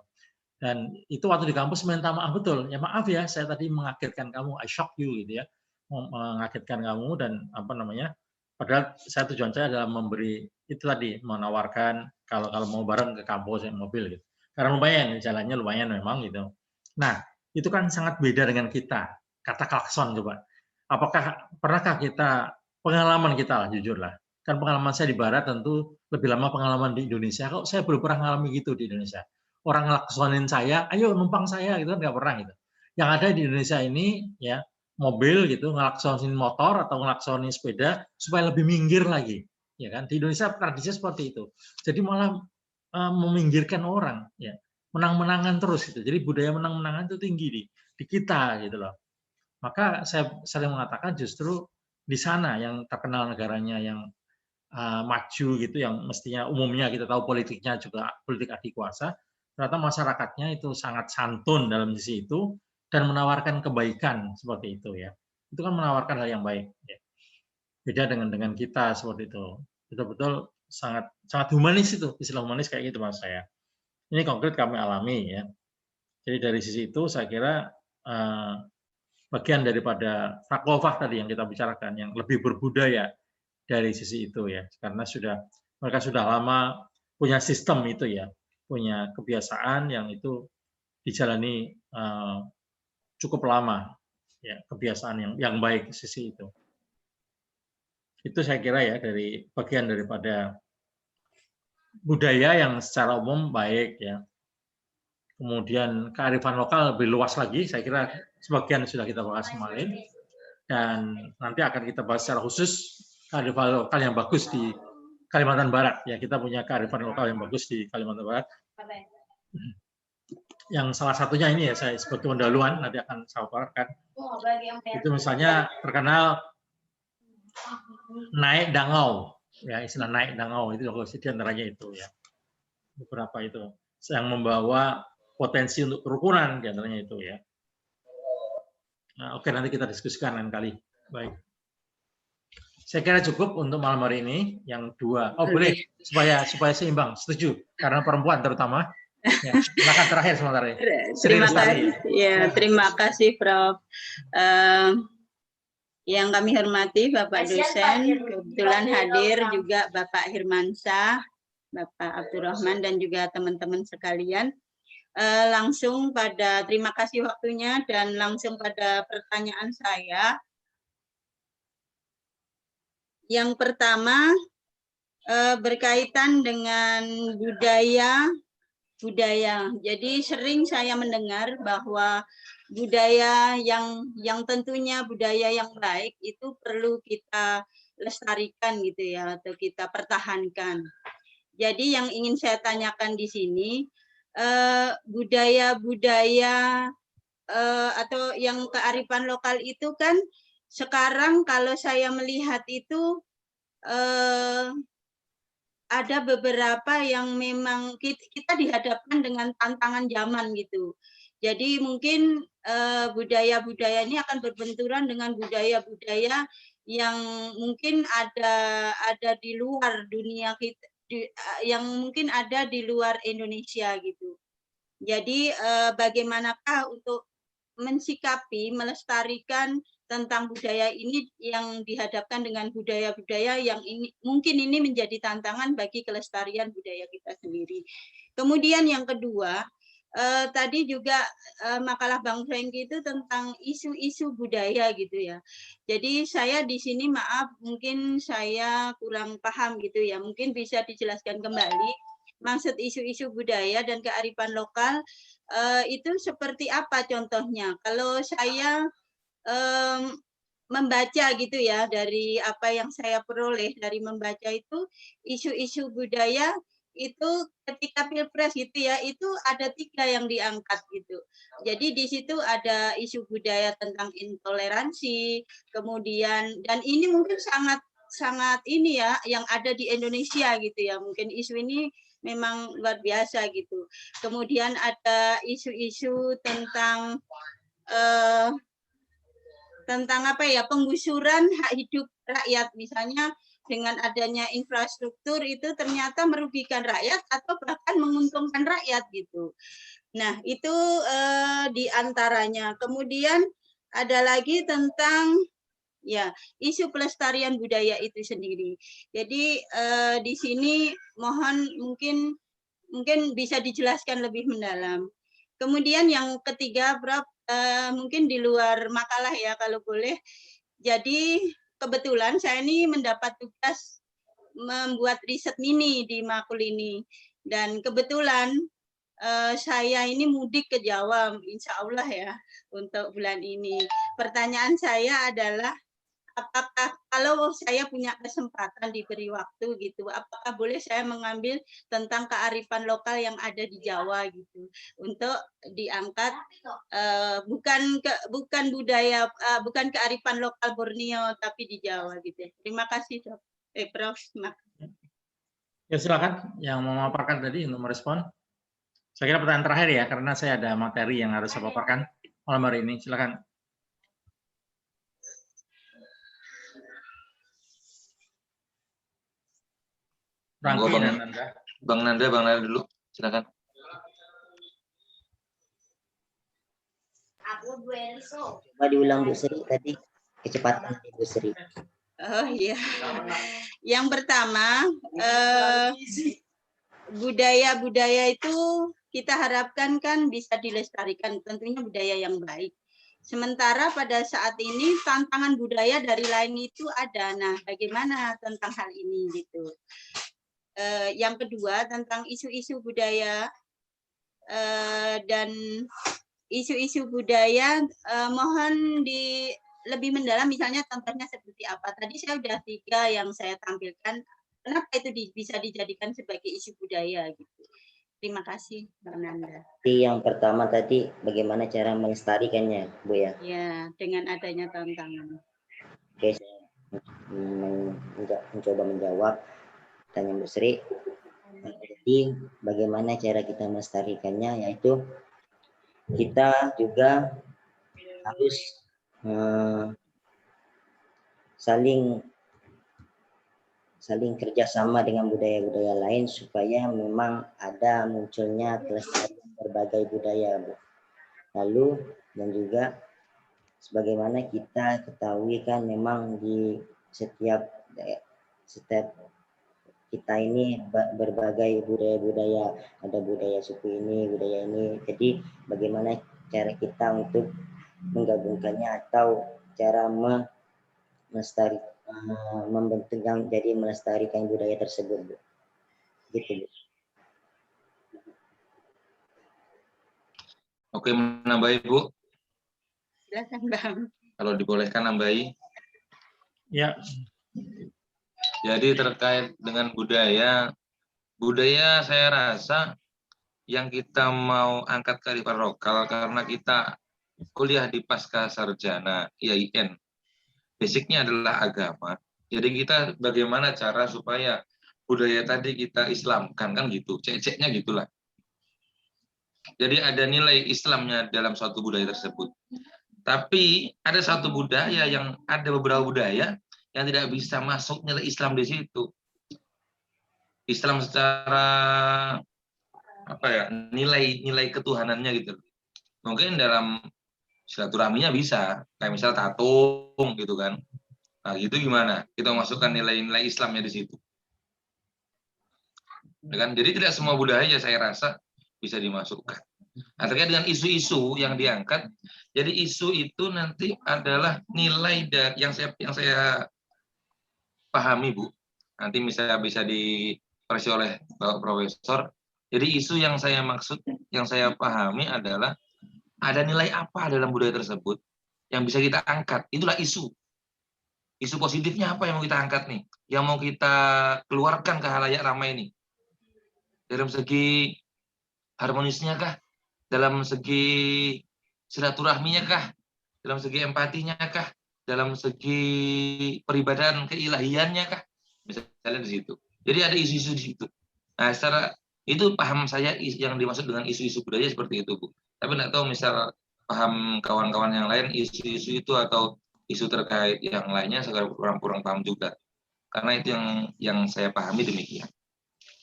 [SPEAKER 2] Dan itu waktu di kampus minta maaf betul. Ya maaf ya, saya tadi mengagetkan kamu, I shock you gitu ya. Mengagetkan kamu dan apa namanya? Padahal tujuan saya adalah memberi itu tadi, menawarkan kalau mau bareng ke kampus yang mobil gitu. Karena lumayan, jalannya lumayan memang gitu. Nah, itu kan sangat beda dengan kita. Kata klakson coba. Pernahkah kita, pengalaman kita lah, jujur lah. Kan pengalaman saya di Barat tentu lebih lama pengalaman di Indonesia. Kok saya belum pernah mengalami gitu di Indonesia. Orang ngelaksonin saya, ayo numpang saya gitu kan nggak pernah gitu. Yang ada di Indonesia ini ya mobil gitu ngelaksonin motor atau ngelaksonin sepeda supaya lebih minggir lagi, ya kan? Di Indonesia tradisinya seperti itu. Jadi malah meminggirkan orang, ya menang-menangan terus gitu. Jadi budaya menang-menangan itu tinggi di kita gitu loh. Maka saya sering mengatakan justru di sana yang terkenal negaranya yang maju gitu, yang mestinya umumnya kita tahu politiknya juga politik adik kuasa, ternyata masyarakatnya itu sangat santun dalam sisi itu dan menawarkan kebaikan seperti itu ya. Itu kan menawarkan hal yang baik. Ya. Beda dengan kita seperti itu. Betul-betul sangat humanis itu, istilah humanis kayak gitu mas saya. Ini konkret kami alami ya. Jadi dari sisi itu saya kira bagian daripada taklofah tadi yang kita bicarakan, yang lebih berbudaya dari sisi itu ya, karena mereka sudah lama punya sistem itu ya, punya kebiasaan yang itu dijalani cukup lama ya, kebiasaan yang baik sisi itu. Itu saya kira ya dari bagian daripada budaya yang secara umum baik ya. Kemudian kearifan lokal lebih luas lagi, saya kira sebagian sudah kita bahas kemarin, dan nanti akan kita bahas secara khusus kearifan lokal yang bagus di Kalimantan Barat. Ya, kita punya kearifan lokal yang bagus di Kalimantan Barat. Yang salah satunya ini ya, saya sebut pendahuluan, nanti akan saya paparkan. Itu misalnya terkenal naik dangau, ya istilah naik dangau itu di antaranya itu ya. Beberapa itu yang membawa potensi untuk kerukunan di antaranya itu ya. Nah, oke, nanti kita diskusikan lain kali. Baik. Saya kira cukup untuk malam hari ini. Yang dua, boleh supaya seimbang. Setuju? Karena perempuan terutama. Ya, silakan terakhir sementara ini.
[SPEAKER 7] Terima kasih. Ya, terima kasih Prof. Yang kami hormati Bapak dosen, kebetulan hadir juga Bapak Hirmansyah, Bapak Abdurrahman dan juga teman-teman sekalian. Langsung pada terima kasih waktunya dan langsung pada pertanyaan saya. Yang pertama berkaitan dengan budaya. Jadi sering saya mendengar bahwa budaya yang tentunya budaya yang baik itu perlu kita lestarikan gitu ya, atau kita pertahankan. Jadi yang ingin saya tanyakan di sini, budaya-budaya atau yang kearifan lokal itu kan sekarang kalau saya melihat itu ada beberapa yang memang kita dihadapkan dengan tantangan zaman gitu. Jadi mungkin budaya-budaya ini akan berbenturan dengan budaya-budaya yang mungkin ada di luar dunia kita, yang mungkin ada di luar Indonesia gitu. Jadi bagaimanakah untuk mensikapi, melestarikan tentang budaya ini yang dihadapkan dengan budaya-budaya yang ini mungkin ini menjadi tantangan bagi kelestarian budaya kita sendiri. Kemudian yang kedua, tadi juga makalah Bang Franky itu tentang isu-isu budaya gitu ya. Jadi saya di sini maaf mungkin saya kurang paham gitu ya. Mungkin bisa dijelaskan kembali maksud isu-isu budaya dan kearifan lokal itu seperti apa contohnya? Kalau saya membaca gitu ya dari apa yang saya peroleh dari membaca itu isu-isu budaya itu ketika pilpres gitu ya itu ada 3 yang diangkat gitu. Jadi di situ ada isu budaya tentang intoleransi, kemudian dan ini mungkin sangat ini ya yang ada di Indonesia gitu ya. Mungkin isu ini memang luar biasa gitu. Kemudian ada isu-isu tentang apa ya penggusuran hak hidup rakyat misalnya dengan adanya infrastruktur itu ternyata merugikan rakyat atau bahkan menguntungkan rakyat gitu. Nah itu diantaranya. Kemudian ada lagi tentang ya isu pelestarian budaya itu sendiri. Jadi di sini mohon mungkin bisa dijelaskan lebih mendalam. Kemudian yang ketiga, Prof, mungkin di luar makalah ya kalau boleh. Jadi kebetulan saya ini mendapat tugas membuat riset mini di Makul ini. Dan kebetulan saya ini mudik ke Jawa, insya Allah ya, untuk bulan ini. Pertanyaan saya adalah, apakah kalau saya punya kesempatan diberi waktu gitu, apakah boleh saya mengambil tentang kearifan lokal yang ada di Jawa gitu untuk diangkat bukan budaya bukan kearifan lokal Borneo tapi di Jawa gitu. Terima kasih Prof.
[SPEAKER 2] Ya silakan yang mau memaparkan tadi untuk merespon. Saya kira pertanyaan terakhir ya karena saya ada materi yang harus saya paparkan malam hari ini. Silakan.
[SPEAKER 3] Bang Nanda dulu, silakan.
[SPEAKER 4] Coba diulang Bu Sri tadi kecepatan Bu Sri.
[SPEAKER 7] Oh iya. Yang pertama budaya-budaya itu kita harapkan kan bisa dilestarikan, tentunya budaya yang baik. Sementara pada saat ini tantangan budaya dari lain itu ada. Nah, bagaimana tentang hal ini gitu? Yang kedua tentang isu-isu budaya dan isu-isu budaya mohon lebih mendalam misalnya contohnya seperti apa. Tadi saya sudah 3 yang saya tampilkan. Kenapa itu bisa dijadikan sebagai isu budaya gitu. Terima kasih Mbak Nanda.
[SPEAKER 4] Yang pertama tadi bagaimana cara melestarikannya Bu ya?
[SPEAKER 7] Ya, dengan adanya tantangan.
[SPEAKER 4] Oke, saya mencoba menjawab tanya Bu Sri. Jadi bagaimana cara kita melestarikannya, yaitu kita juga harus saling kerjasama dengan budaya-budaya lain supaya memang ada munculnya kelestarian berbagai budaya, Bu. Lalu dan juga sebagaimana kita ketahui kan memang di setiap kita ini berbagai budaya-budaya, ada budaya suku ini, budaya ini. Jadi bagaimana cara kita untuk menggabungkannya atau cara membentuk jadi melestarikan budaya tersebut, Bu. Gitu, Bu.
[SPEAKER 3] Oke, menambahi Bu.
[SPEAKER 7] Silakan Bang.
[SPEAKER 3] Kalau dibolehkan nambahi.
[SPEAKER 2] Ya.
[SPEAKER 3] Jadi terkait dengan budaya saya rasa yang kita mau angkat kearifan lokal karena kita kuliah di pasca sarjana IAIN, basicnya adalah agama. Jadi kita bagaimana cara supaya budaya tadi kita Islamkan, kan gitu, cek-ceknya gitulah. Jadi ada nilai Islamnya dalam suatu budaya tersebut. Tapi ada satu budaya yang ada beberapa budaya yang tidak bisa masuk nilai Islam di situ. Islam secara apa ya, nilai ketuhanannya gitu. Mungkin dalam silaturahminya bisa, kayak misal tatung gitu kan. Nah, gitu gimana? Kita masukkan nilai-nilai Islamnya di situ. Kan? Jadi tidak semua budaya saya rasa bisa dimasukkan. Nah, terkait dengan isu-isu yang diangkat, jadi isu itu nanti adalah nilai yang saya pahami, Bu. Nanti bisa diperisi oleh Bapak Profesor. Jadi isu yang saya maksud, yang saya pahami adalah ada nilai apa dalam budaya tersebut yang bisa kita angkat. Itulah isu. Isu positifnya apa yang mau kita angkat nih? Yang mau kita keluarkan ke halayak ramai ini? Dalam segi harmonisnya kah? Dalam segi silaturahminya kah? Dalam segi empatinya kah? Dalam segi peribadahan keilahiannya kah? Misalnya di situ. Jadi ada isu-isu di situ. Nah, secara itu paham saya yang dimaksud dengan isu-isu budaya seperti itu, Bu. Tapi tidak tahu misal paham kawan-kawan yang lain isu-isu itu atau isu terkait yang lainnya saya kurang paham juga. Karena itu yang saya pahami demikian.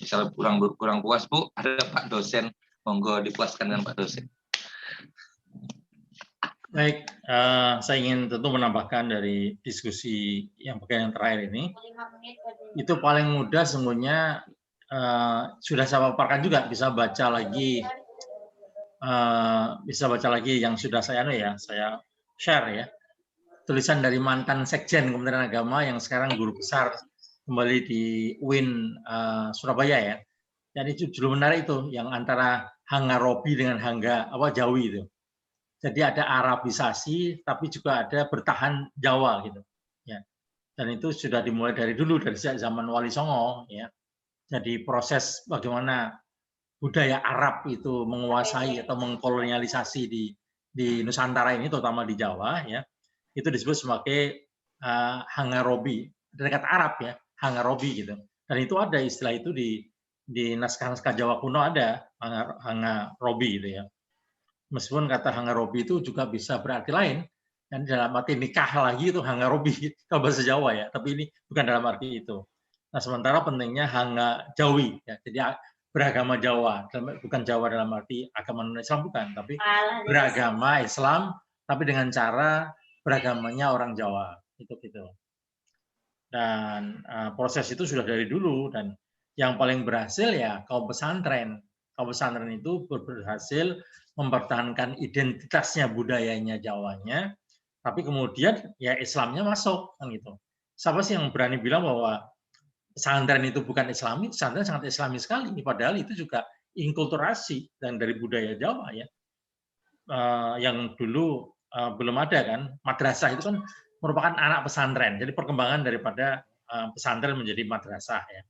[SPEAKER 3] Misal kurang puas, Bu, ada Pak dosen, monggo dipuaskan dengan Pak dosen.
[SPEAKER 2] Baik, saya ingin tentu menambahkan dari diskusi yang bagian yang terakhir ini. Itu paling mudah sesungguhnya sudah saya paparkan juga, bisa baca lagi yang sudah saya share ya. Tulisan dari mantan Sekjen Kementerian Agama yang sekarang guru besar kembali di UIN Surabaya ya. Jadi judul menarik itu yang antara Hanga Robi dengan Hanga Jawi itu. Jadi ada Arabisasi tapi juga ada bertahan Jawa gitu. Ya. Dan itu sudah dimulai dari dulu dari sejak zaman Wali Songo ya. Jadi proses bagaimana budaya Arab itu menguasai atau mengkolonialisasi di Nusantara ini terutama di Jawa ya. Itu disebut sebagai Hangarobi, dari kata Arab ya, Hangarobi gitu. Dan itu ada istilah itu di naskah-naskah Jawa kuno ada Hangarobi gitu ya. Meskipun kata Hangarobi itu juga bisa berarti lain, dan dalam arti nikah lagi itu Hangarobi kalau bahasa Jawa ya, tapi ini bukan dalam arti itu. Nah, sementara pentingnya Hanga Jawi ya. Jadi beragama Jawa, bukan Jawa dalam arti agama non-Islam bukan, tapi beragama Islam tapi dengan cara beragamanya orang Jawa itu gitu. Dan proses itu sudah dari dulu dan yang paling berhasil ya kaum pesantren. Kaum pesantren itu berhasil mempertahankan identitasnya budayanya Jawanya, tapi kemudian ya Islamnya masuk kan gitu. Siapa sih yang berani bilang bahwa pesantren itu bukan Islami? Pesantren sangat Islami sekali, padahal itu juga inkulturasi dan dari budaya Jawa ya. Yang dulu belum ada kan, madrasah itu kan merupakan anak pesantren, jadi perkembangan daripada pesantren menjadi madrasah ya.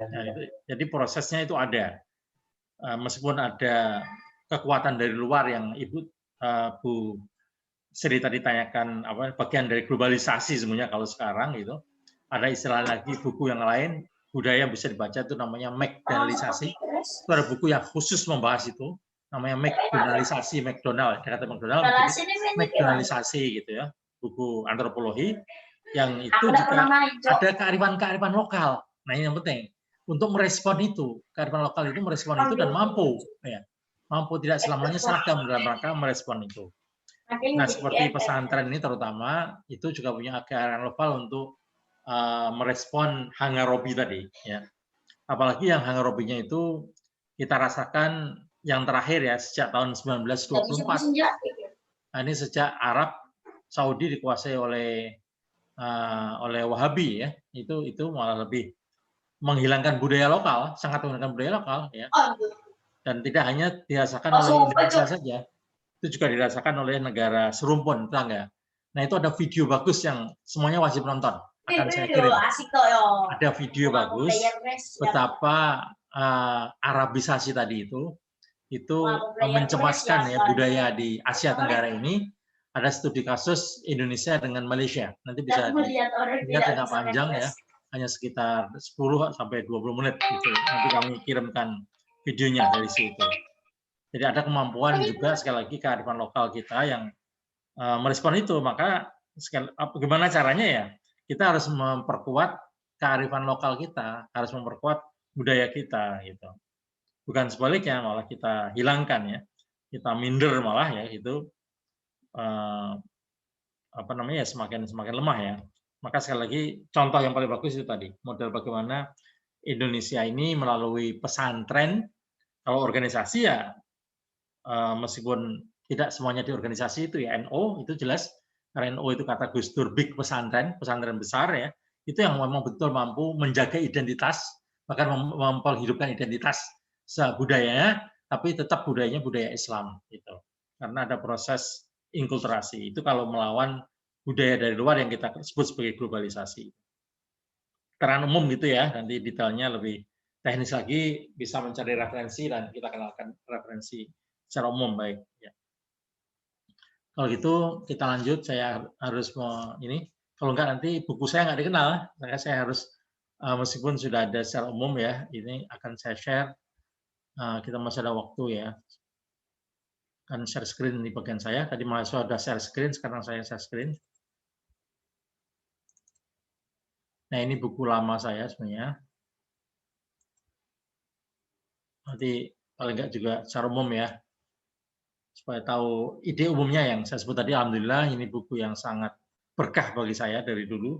[SPEAKER 2] Nah, jadi prosesnya itu ada, meskipun ada kekuatan dari luar yang Bu Sri tadi tanyakan bagian dari globalisasi sebenarnya kalau sekarang gitu, ada istilah lagi buku yang lain budaya bisa dibaca itu namanya McDonaldisasi, itu ada buku yang khusus membahas itu. Namanya McDonaldisasi, McDonald, kata McDonald, McDonaldisasi gitu ya, buku antropologi yang itu juga ada kearifan lokal. Nah ini yang penting untuk merespon itu, kearifan lokal itu merespon itu dan mampu tidak selamanya seragam dalam rangka merespon itu. Nah seperti pesantren ini terutama itu juga punya kearifan lokal untuk merespon Hangarobi tadi ya. Apalagi yang Hangarobinya itu kita rasakan yang terakhir ya sejak tahun 1924. Nah, ini sejak Arab Saudi dikuasai oleh Wahabi ya, itu malah lebih menghilangkan budaya lokal, sangat menghilangkan budaya lokal ya. Dan tidak hanya dirasakan oleh Indonesia saja, itu juga dirasakan oleh negara serumpun tetangga. Nah itu ada video bagus yang semuanya wajib nonton. Akan saya kirim. Ada video bagus betapa Arabisasi tadi itu mencemaskan ya budaya di Asia Tenggara ini ada studi kasus Indonesia dengan Malaysia. Nanti bisa dilihat dengan panjang ya, hanya sekitar 10 sampai 20 menit gitu. Nanti kami kirimkan videonya dari situ. Jadi ada kemampuan juga sekali lagi kearifan lokal kita yang merespon itu. Maka gimana caranya ya? Kita harus memperkuat kearifan lokal kita, harus memperkuat budaya kita gitu. Bukan sebaliknya, malah kita hilangkan ya, kita minder malah ya, itu semakin lemah ya. Maka sekali lagi contoh yang paling bagus itu tadi, model bagaimana Indonesia ini melalui pesantren. Kalau organisasi ya meskipun tidak semuanya di organisasi itu ya, NO itu jelas, karena NO itu kata Gus Dur, big pesantren besar ya, itu yang memang betul mampu menjaga identitas, bahkan memperhidupkan identitas budayanya, tapi tetap budayanya budaya Islam gitu. Karena ada proses inkulturasi. Itu kalau melawan budaya dari luar yang kita sebut sebagai globalisasi. Keterangan umum gitu ya, nanti detailnya lebih teknis lagi bisa mencari referensi dan kita kenalkan referensi secara umum baik. Ya. Kalau gitu kita lanjut, saya harus kalau enggak nanti buku saya nggak dikenal, maka saya harus meskipun sudah ada secara umum ya, ini akan saya share. Kita masih ada waktu ya. Kan share screen di bagian saya. Tadi mahasiswa sudah share screen, sekarang saya share screen. Nah, ini buku lama saya sebenarnya. Nanti paling enggak juga secara umum ya. Supaya tahu ide umumnya yang saya sebut tadi, alhamdulillah ini buku yang sangat berkah bagi saya dari dulu.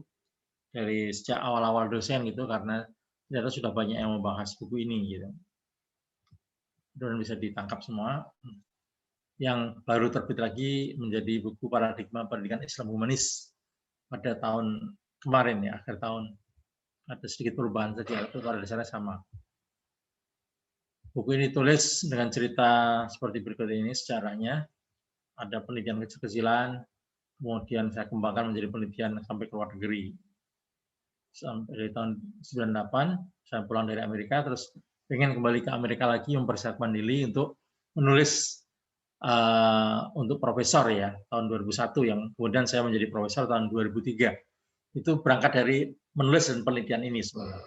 [SPEAKER 2] Dari sejak awal-awal dosen gitu, karena ternyata sudah banyak yang membahas buku ini gitu. Dan bisa ditangkap semua. Yang baru terbit lagi menjadi buku paradigma pendidikan Islam humanis pada tahun kemarin ya, akhir tahun. Ada sedikit perubahan saja, tapi pada dasarnya sama. Buku ini tulis dengan cerita seperti berikut ini sejarahnya. Ada penelitian kecil-kecilan, kemudian saya kembangkan menjadi penelitian sampai ke luar negeri. Sampai dari tahun 98, saya pulang dari Amerika, terus pengen kembali ke Amerika lagi, mempersiapkan diri untuk menulis untuk profesor ya, tahun 2001, yang kemudian saya menjadi profesor tahun 2003. Itu berangkat dari menulis dan penelitian ini sebenarnya.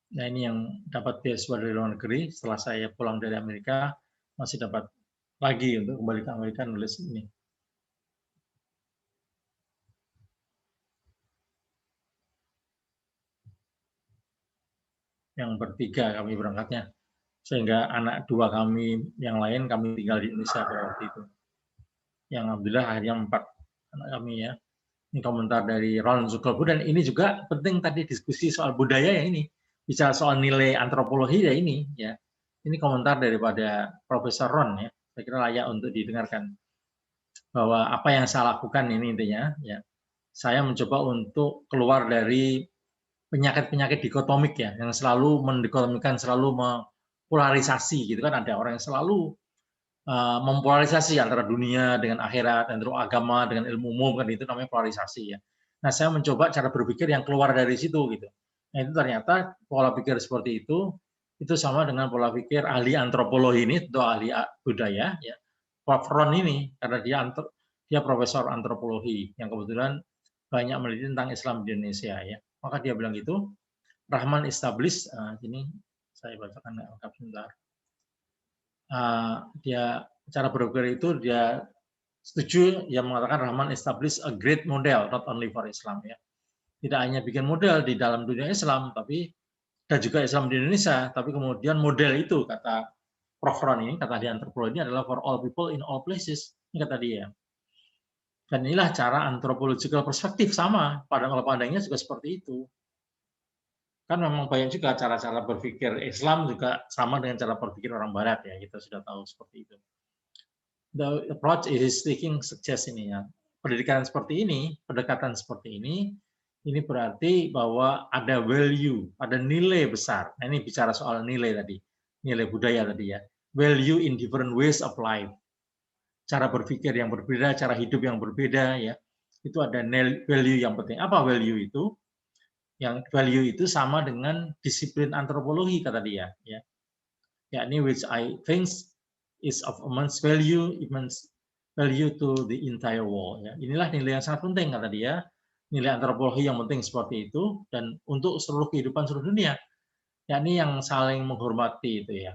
[SPEAKER 2] Nah, ini yang dapat beasiswa dari luar negeri. Setelah saya pulang dari Amerika, masih dapat lagi untuk kembali ke Amerika nulis ini. Yang bertiga kami berangkatnya. Sehingga anak dua kami yang lain, kami tinggal di Indonesia pada waktu itu. Yang alhamdulillah akhirnya 4 anak kami ya. Ini komentar dari Ron Zuckerberg, dan ini juga penting tadi diskusi soal budaya ya ini. Bicara soal nilai antropologi ya ini ya. Ini komentar daripada Profesor Ron ya. Saya kira layak untuk didengarkan. Bahwa apa yang saya lakukan ini intinya ya. Saya mencoba untuk keluar dari penyakit-penyakit dikotomik ya, yang selalu mendikotomikan, selalu mempolarisasi gitu kan. Ada orang yang selalu mempolarisasi antara dunia dengan akhirat, antara agama dengan ilmu umum, kan itu namanya polarisasi ya. Nah, saya mencoba cara berpikir yang keluar dari situ gitu. Nah, itu ternyata pola pikir seperti itu sama dengan pola pikir ahli antropologi ini, atau ahli budaya ya. Prof. Ron ini karena dia profesor antropologi yang kebetulan banyak meneliti tentang Islam di Indonesia ya. Maka dia bilang gitu, Rahman established, ini saya bacakan lengkap sebentar. Dia cara berpikir itu dia setuju, yang mengatakan Rahman establish a great model not only for Islam ya. Tidak hanya bikin model di dalam dunia Islam, tapi dan juga Islam di Indonesia, tapi kemudian model itu kata Prof. Ron ini, kata di antropologi ini adalah for all people in all places. Ini kata dia. Dan inilah cara anthropological perspektif sama, kalau pandangnya juga seperti itu. Kan memang banyak juga cara-cara berpikir Islam juga sama dengan cara berpikir orang Barat ya, kita sudah tahu seperti itu. The approach is taking success ini ya. Pendidikan seperti ini, pendekatan seperti ini berarti bahwa ada value, ada nilai besar. Nah, ini bicara soal nilai tadi, nilai budaya tadi ya. Value in different ways of life. Cara berpikir yang berbeda, cara hidup yang berbeda ya. Itu ada value yang penting. Apa value itu? Yang value itu sama dengan disiplin antropologi kata dia ya. Yakni which I think is of immense value to the entire world. Ya. Inilah nilai yang sangat penting kata dia, nilai antropologi yang penting seperti itu dan untuk seluruh kehidupan seluruh dunia, yakni yang saling menghormati itu ya,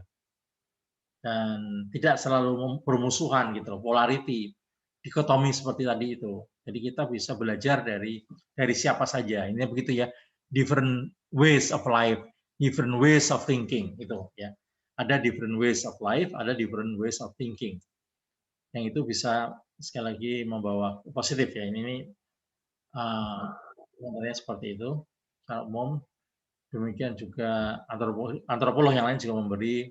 [SPEAKER 2] dan tidak selalu bermusuhan gitu, polarity, dikotomi seperti tadi itu. Jadi kita bisa belajar dari siapa saja. Ini begitu ya, different ways of life, different ways of thinking itu ya. Ada different ways of life, ada different ways of thinking. Yang itu bisa sekali lagi membawa positif ya. Ini seperti itu secara umum. Demikian juga antropolog yang lain juga memberi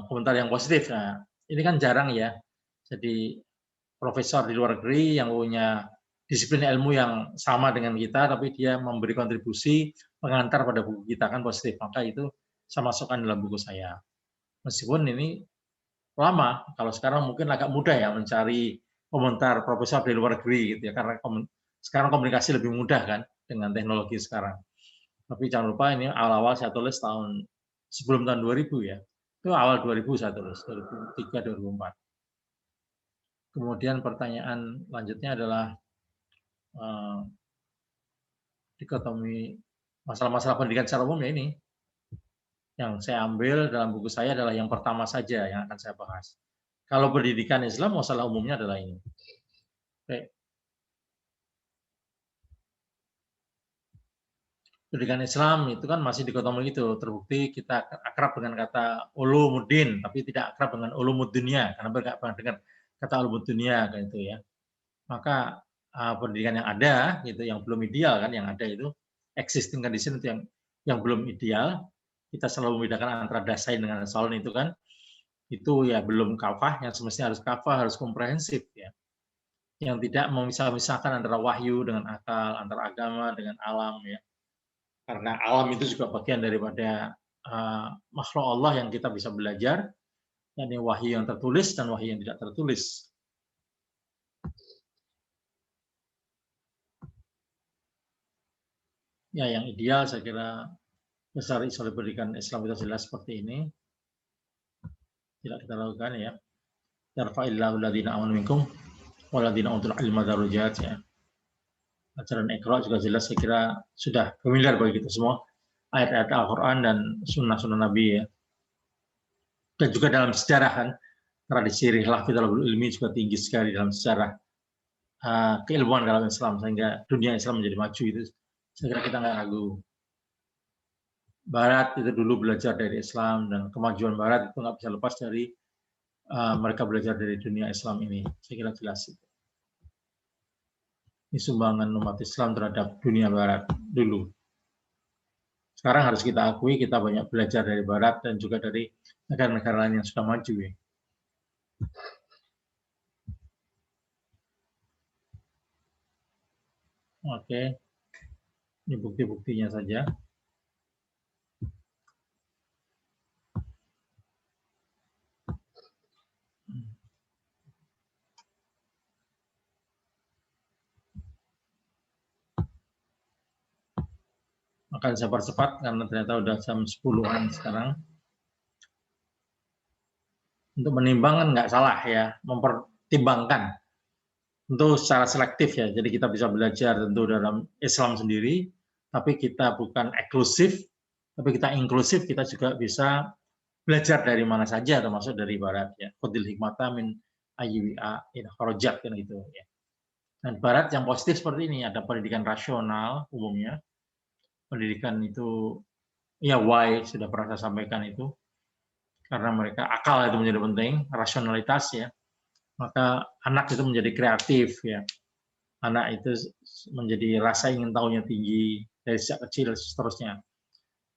[SPEAKER 2] komentar yang positif. Nah, ini kan jarang ya. Jadi profesor di luar negeri yang punya disiplin ilmu yang sama dengan kita, tapi dia memberi kontribusi pengantar pada buku kita kan positif. Maka itu saya masukkan dalam buku saya. Meskipun ini lama, kalau sekarang mungkin agak mudah ya mencari komentar profesor di luar negeri gitu ya, karena sekarang komunikasi lebih mudah kan dengan teknologi sekarang. Tapi jangan lupa ini awal-awal saya tulis sebelum tahun 2000 ya. Itu awal 2000 saya tulis, 2003 2004. Kemudian pertanyaan lanjutnya adalah dikotomi masalah-masalah pendidikan secara umum ya ini. Yang saya ambil dalam buku saya adalah yang pertama saja yang akan saya bahas. Kalau pendidikan Islam, masalah umumnya adalah ini. Oke. Pendidikan Islam itu kan masih dikotomi itu. Terbukti kita akrab dengan kata ulumuddin, tapi tidak akrab dengan ulumuddunya, karena berkaitan dengan kata ulumuddunya kan itu ya. Maka pendidikan yang ada gitu, yang belum ideal kan, yang ada itu existing condition itu yang belum ideal. Kita selalu membedakan antara dasain dengan solon itu kan, itu ya belum kafah, yang semestinya harus kafah, harus komprehensif ya. Yang tidak memisah-misahkan antara wahyu dengan akal, antara agama dengan alam ya. Karena alam itu juga bagian daripada makhluk Allah yang kita bisa belajar, yakni wahyu yang tertulis dan wahyu yang tidak tertulis. Ya, yang ideal saya kira besar isolasi pendidikan Islam itu jelas seperti ini. Tidak kita lakukan ya. Yarfa'illahu alladziina aamanu minkum walladziina utul ilma darajat ya. Ajaran Iqra juga jelas saya kira sudah familiar bagi kita semua, ayat-ayat Al-Quran dan sunnah-sunnah Nabi ya. Dan juga dalam sejarah kan, tradisi rihlah fi talabul ilmi juga tinggi sekali dalam sejarah keilmuan dalam Islam, sehingga dunia Islam menjadi maju itu saya kira kita nggak ragu. Barat itu dulu belajar dari Islam, dan kemajuan Barat itu nggak bisa lepas dari mereka belajar dari dunia Islam ini. Saya kira jelas itu. Ini sumbangan umat Islam terhadap dunia Barat dulu. Sekarang harus kita akui kita banyak belajar dari Barat dan juga dari negara-negara lain yang sudah maju. Ya. Oke, ini bukti-buktinya saja. Akan saya percepat karena ternyata udah jam 10-an sekarang. Untuk menimbang kan nggak salah ya, mempertimbangkan. Tentu secara selektif ya, jadi kita bisa belajar tentu dalam Islam sendiri, tapi kita bukan eksklusif, tapi kita inklusif, kita juga bisa belajar dari mana saja, termasuk dari Barat ya. Khudil hikmata min ayyu'a in kharajat kan gitu ya. Dan Barat yang positif seperti ini, ada pendidikan rasional umumnya. Pendidikan itu ya why sudah pernah saya sampaikan itu, karena mereka akal itu menjadi penting, rasionalitas ya, maka anak itu menjadi kreatif ya, anak itu menjadi rasa ingin tahunya tinggi dari sejak kecil dan seterusnya,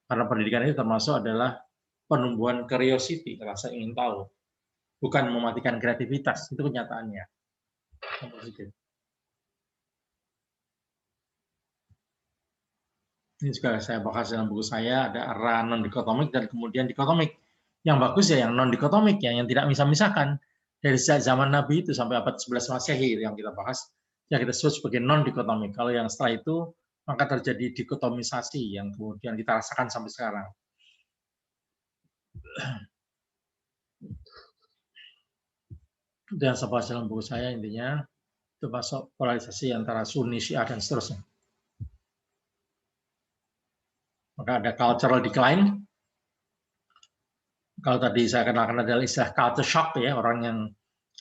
[SPEAKER 2] karena pendidikan itu termasuk adalah penumbuhan curiosity, rasa ingin tahu, bukan mematikan kreativitas, itu kenyataannya. Ini juga saya bahas dalam buku saya, ada arah non-dikotomik dan kemudian dikotomik. Yang bagus ya yang non-dikotomik, ya, yang tidak misah-misahkan. Dari sejak zaman Nabi itu sampai abad 11 Masehi yang kita bahas, yang kita sebut sebagai non-dikotomik. Kalau yang setelah itu, maka terjadi dikotomisasi yang kemudian kita rasakan sampai sekarang. Dan saya bahas dalam buku saya intinya itu masuk polarisasi antara Sunni, Syiah dan seterusnya. Maka ada cultural decline. Kalau tadi saya kenalkan adalah istilah culture shock ya, orang yang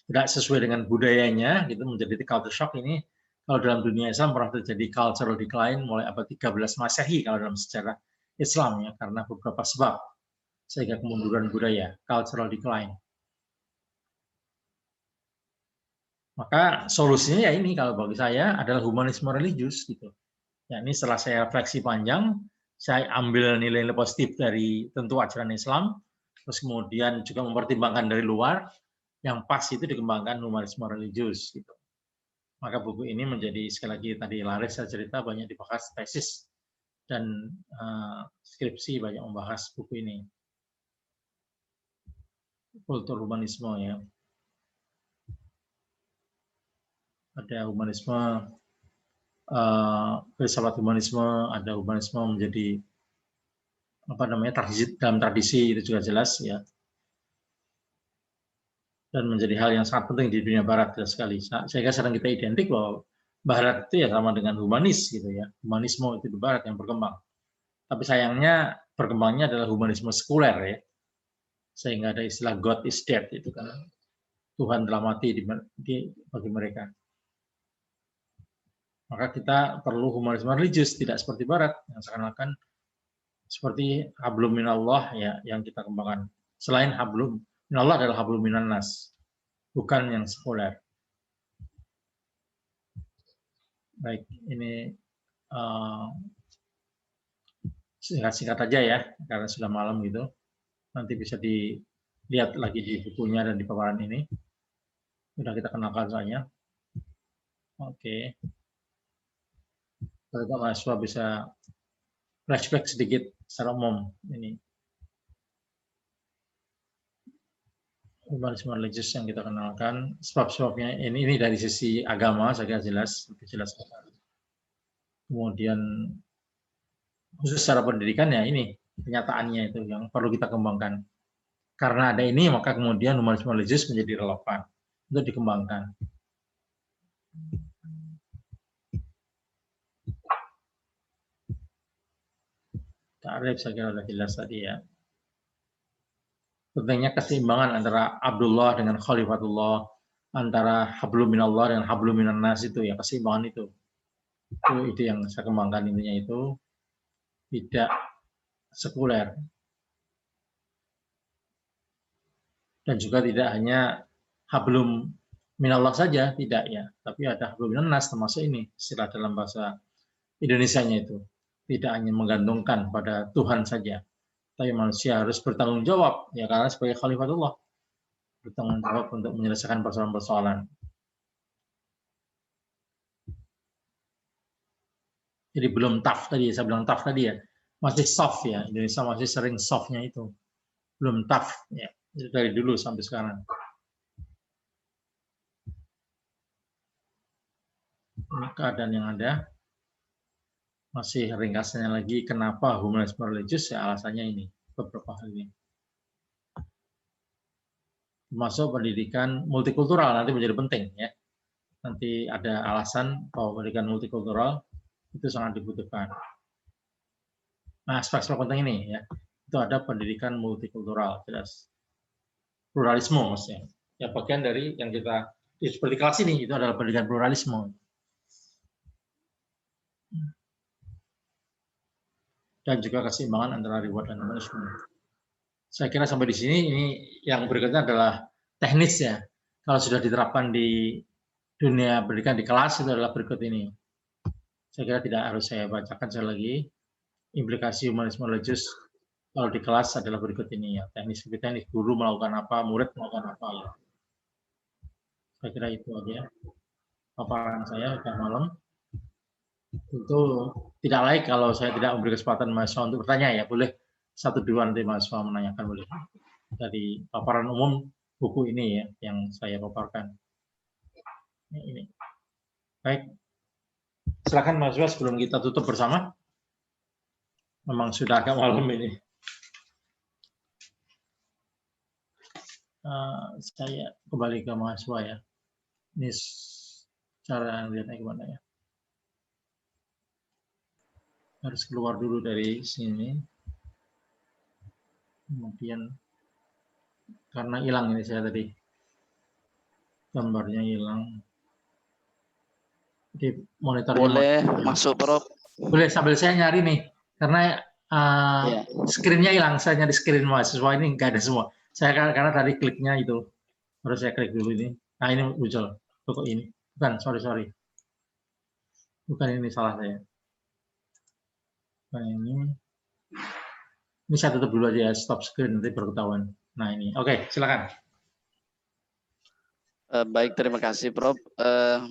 [SPEAKER 2] tidak sesuai dengan budayanya gitu menjadi culture shock. Ini kalau dalam dunia Islam pernah terjadi cultural decline mulai abad 13 Masehi kalau dalam sejarah Islam ya, karena beberapa sebab sehingga kemunduran budaya, cultural decline. Maka solusinya ya ini kalau bagi saya adalah humanisme religius gitu. Ya ini setelah saya refleksi panjang, saya ambil nilai-nilai positif dari tentu ajaran Islam, terus kemudian juga mempertimbangkan dari luar, yang pas itu dikembangkan humanisme religius gitu. Maka buku ini menjadi sekali lagi tadi Laris saya cerita banyak dibahas tesis dan skripsi banyak membahas buku ini. Kultur humanisme ya. Ada humanisme, filsafat humanisme, ada humanisme menjadi apa namanya tradisi, dalam tradisi itu juga jelas ya. Dan menjadi hal yang sangat penting di dunia Barat jelas sekali. Sehingga sedang kita identik bahwa Barat itu ya sama dengan humanis gitu ya. Humanisme itu di Barat yang berkembang. Tapi sayangnya berkembangnya adalah humanisme sekuler ya. Sehingga ada istilah God is dead itu kan. Tuhan telah mati bagi mereka. Maka kita perlu humanisme religius, tidak seperti Barat yang seakan-akan seperti hablum minallah ya yang kita kembangkan. Selain hablum minallah adalah hablum minannas, bukan yang sekuler. Baik, ini singkat-singkat aja ya, karena sudah malam gitu. Nanti bisa dilihat lagi di bukunya dan di paparan ini. Sudah kita kenalkan soalnya. Oke. Kalau mahasiswa bisa flashback sedikit secara umum ini. Humanisme religius yang kita kenalkan, sebab-sebabnya ini dari sisi agama saya kira jelas, lebih jelas. Kemudian khusus secara pendidikan ya ini kenyataannya itu yang perlu kita kembangkan. Karena ada ini maka kemudian humanisme religius menjadi relevan untuk dikembangkan. Ta'rif saya kira sudah jelas tadi ya. Pentingnya keseimbangan antara Abdullah dengan Khalifatullah, antara hablum minallah dengan hablum minannas itu ya, keseimbangan itu. Itu yang saya kembangkan intinya itu tidak sekuler. Dan juga tidak hanya hablum minallah saja, tidak ya, tapi ada hablum minannas termasuk ini istilah dalam bahasa Indonesianya itu. Tidak hanya menggantungkan pada Tuhan saja, tapi manusia harus bertanggung jawab ya karena sebagai Khalifatullah bertanggung jawab untuk menyelesaikan persoalan-persoalan. Jadi belum tough tadi, saya bilang tough tadi ya, masih soft ya, Indonesia masih sering softnya itu, belum tough ya, dari dulu sampai sekarang. Ini keadaan yang ada. Masih ringkasnya lagi kenapa humanisme religius ya alasannya ini beberapa hal ini. Termasuk pendidikan multikultural nanti menjadi penting ya. Nanti ada alasan bahwa pendidikan multikultural itu sangat dibutuhkan. Nah, aspek-aspek penting ini ya. Itu ada pendidikan multikultural jelas. Pluralisme maksudnya. Ya bagian dari yang kita seperti kelas ini itu adalah pendidikan pluralisme. Dan juga keseimbangan antara reward dan punishment. Saya kira sampai di sini ini yang berikutnya adalah teknis ya. Kalau sudah diterapkan di dunia pendidikan di kelas itu adalah berikut ini. Saya kira tidak harus saya bacakan sekali lagi. Implikasi humanisme religius kalau di kelas adalah berikut ini ya. Teknis guru melakukan apa, murid melakukan apa ya. Saya kira itu aja paparan saya sudah malam. Tentu tidak laik kalau saya tidak memberi kesempatan mahasiswa untuk bertanya ya, boleh 1-2 nanti mahasiswa menanyakan boleh. Dari paparan umum buku ini ya yang saya paparkan. Ini. Baik. Silakan mahasiswa sebelum kita tutup bersama. Memang sudah agak malam ini. Saya kembali ke mahasiswa ya. Ini cara lihatnya gimana ya. Harus keluar dulu dari sini. Kemudian karena hilang ini saya tadi. Gambarnya hilang. Di monitornya
[SPEAKER 8] Boleh masuk, Prof.
[SPEAKER 2] boleh sambil saya nyari nih. Karena
[SPEAKER 8] Ya.
[SPEAKER 2] screen-nya hilang. Saya nyari screen mahasiswa ini nggak ada semua. Saya karena tadi kliknya itu. Baru saya klik dulu ini. Nah ini muncul. Kok ini. Bukan, sorry. Bukan ini salah saya. Bukan ini. Ini saya tutup dulu aja ya, stop screen nanti baru ketahuan. Nah ini, oke, silakan.
[SPEAKER 8] Baik, terima kasih, Prof.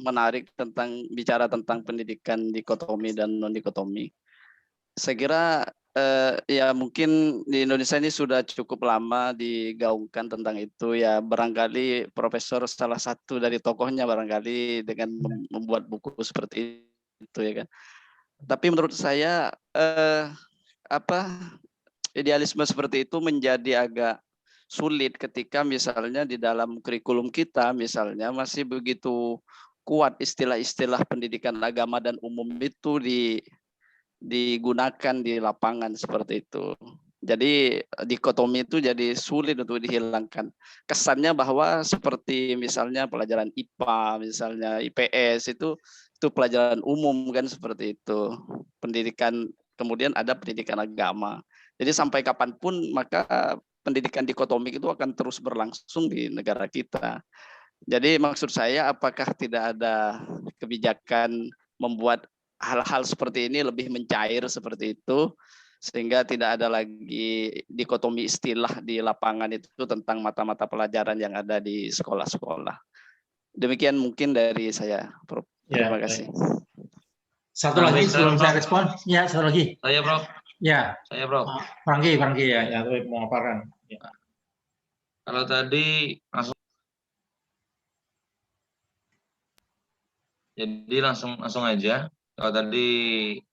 [SPEAKER 8] Menarik bicara tentang pendidikan dikotomi dan non dikotomi. Saya kira ya mungkin di Indonesia ini sudah cukup lama digaungkan tentang itu ya. Barangkali Profesor salah satu dari tokohnya barangkali dengan membuat buku seperti itu ya kan. Tapi menurut saya idealisme seperti itu menjadi agak sulit ketika misalnya di dalam kurikulum kita misalnya masih begitu kuat istilah-istilah pendidikan agama dan umum itu digunakan di lapangan seperti itu. Jadi dikotomi itu jadi sulit untuk dihilangkan. Kesannya bahwa seperti misalnya pelajaran IPA, misalnya IPS itu pelajaran umum kan seperti itu. Pendidikan kemudian ada pendidikan agama. Jadi sampai kapanpun maka pendidikan dikotomik itu akan terus berlangsung di negara kita. Jadi maksud saya apakah tidak ada kebijakan membuat hal-hal seperti ini lebih mencair seperti itu sehingga tidak ada lagi dikotomi istilah di lapangan itu tentang mata-mata pelajaran yang ada di sekolah-sekolah. Demikian mungkin dari saya, Prof. Terima kasih.
[SPEAKER 2] Satu lagi sebelum saya respon. Ya, satu lagi.
[SPEAKER 3] Saya, Prof.
[SPEAKER 2] Ya.
[SPEAKER 3] Saya, Prof.
[SPEAKER 2] Franky ya, mau ngapain? Ya.
[SPEAKER 3] Kalau tadi langsung aja. Kalau tadi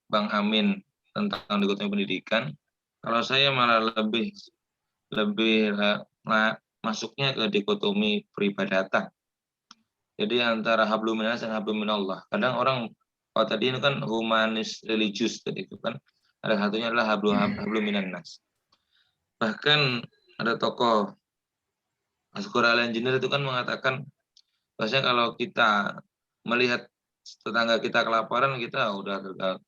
[SPEAKER 3] Bang Amin tentang dikotomi pendidikan, kalau saya malah lebih masuknya ke dikotomi peribadatan. Jadi antara hablum minas dan hablum minallah. Kadang orang kalau tadi itu kan humanis religius tadi itu kan, ada satunya adalah hablum minannas. Bahkan ada tokoh Asghar Al-Engineer itu kan mengatakan bahwasanya kalau kita melihat tetangga kita kelaparan, kita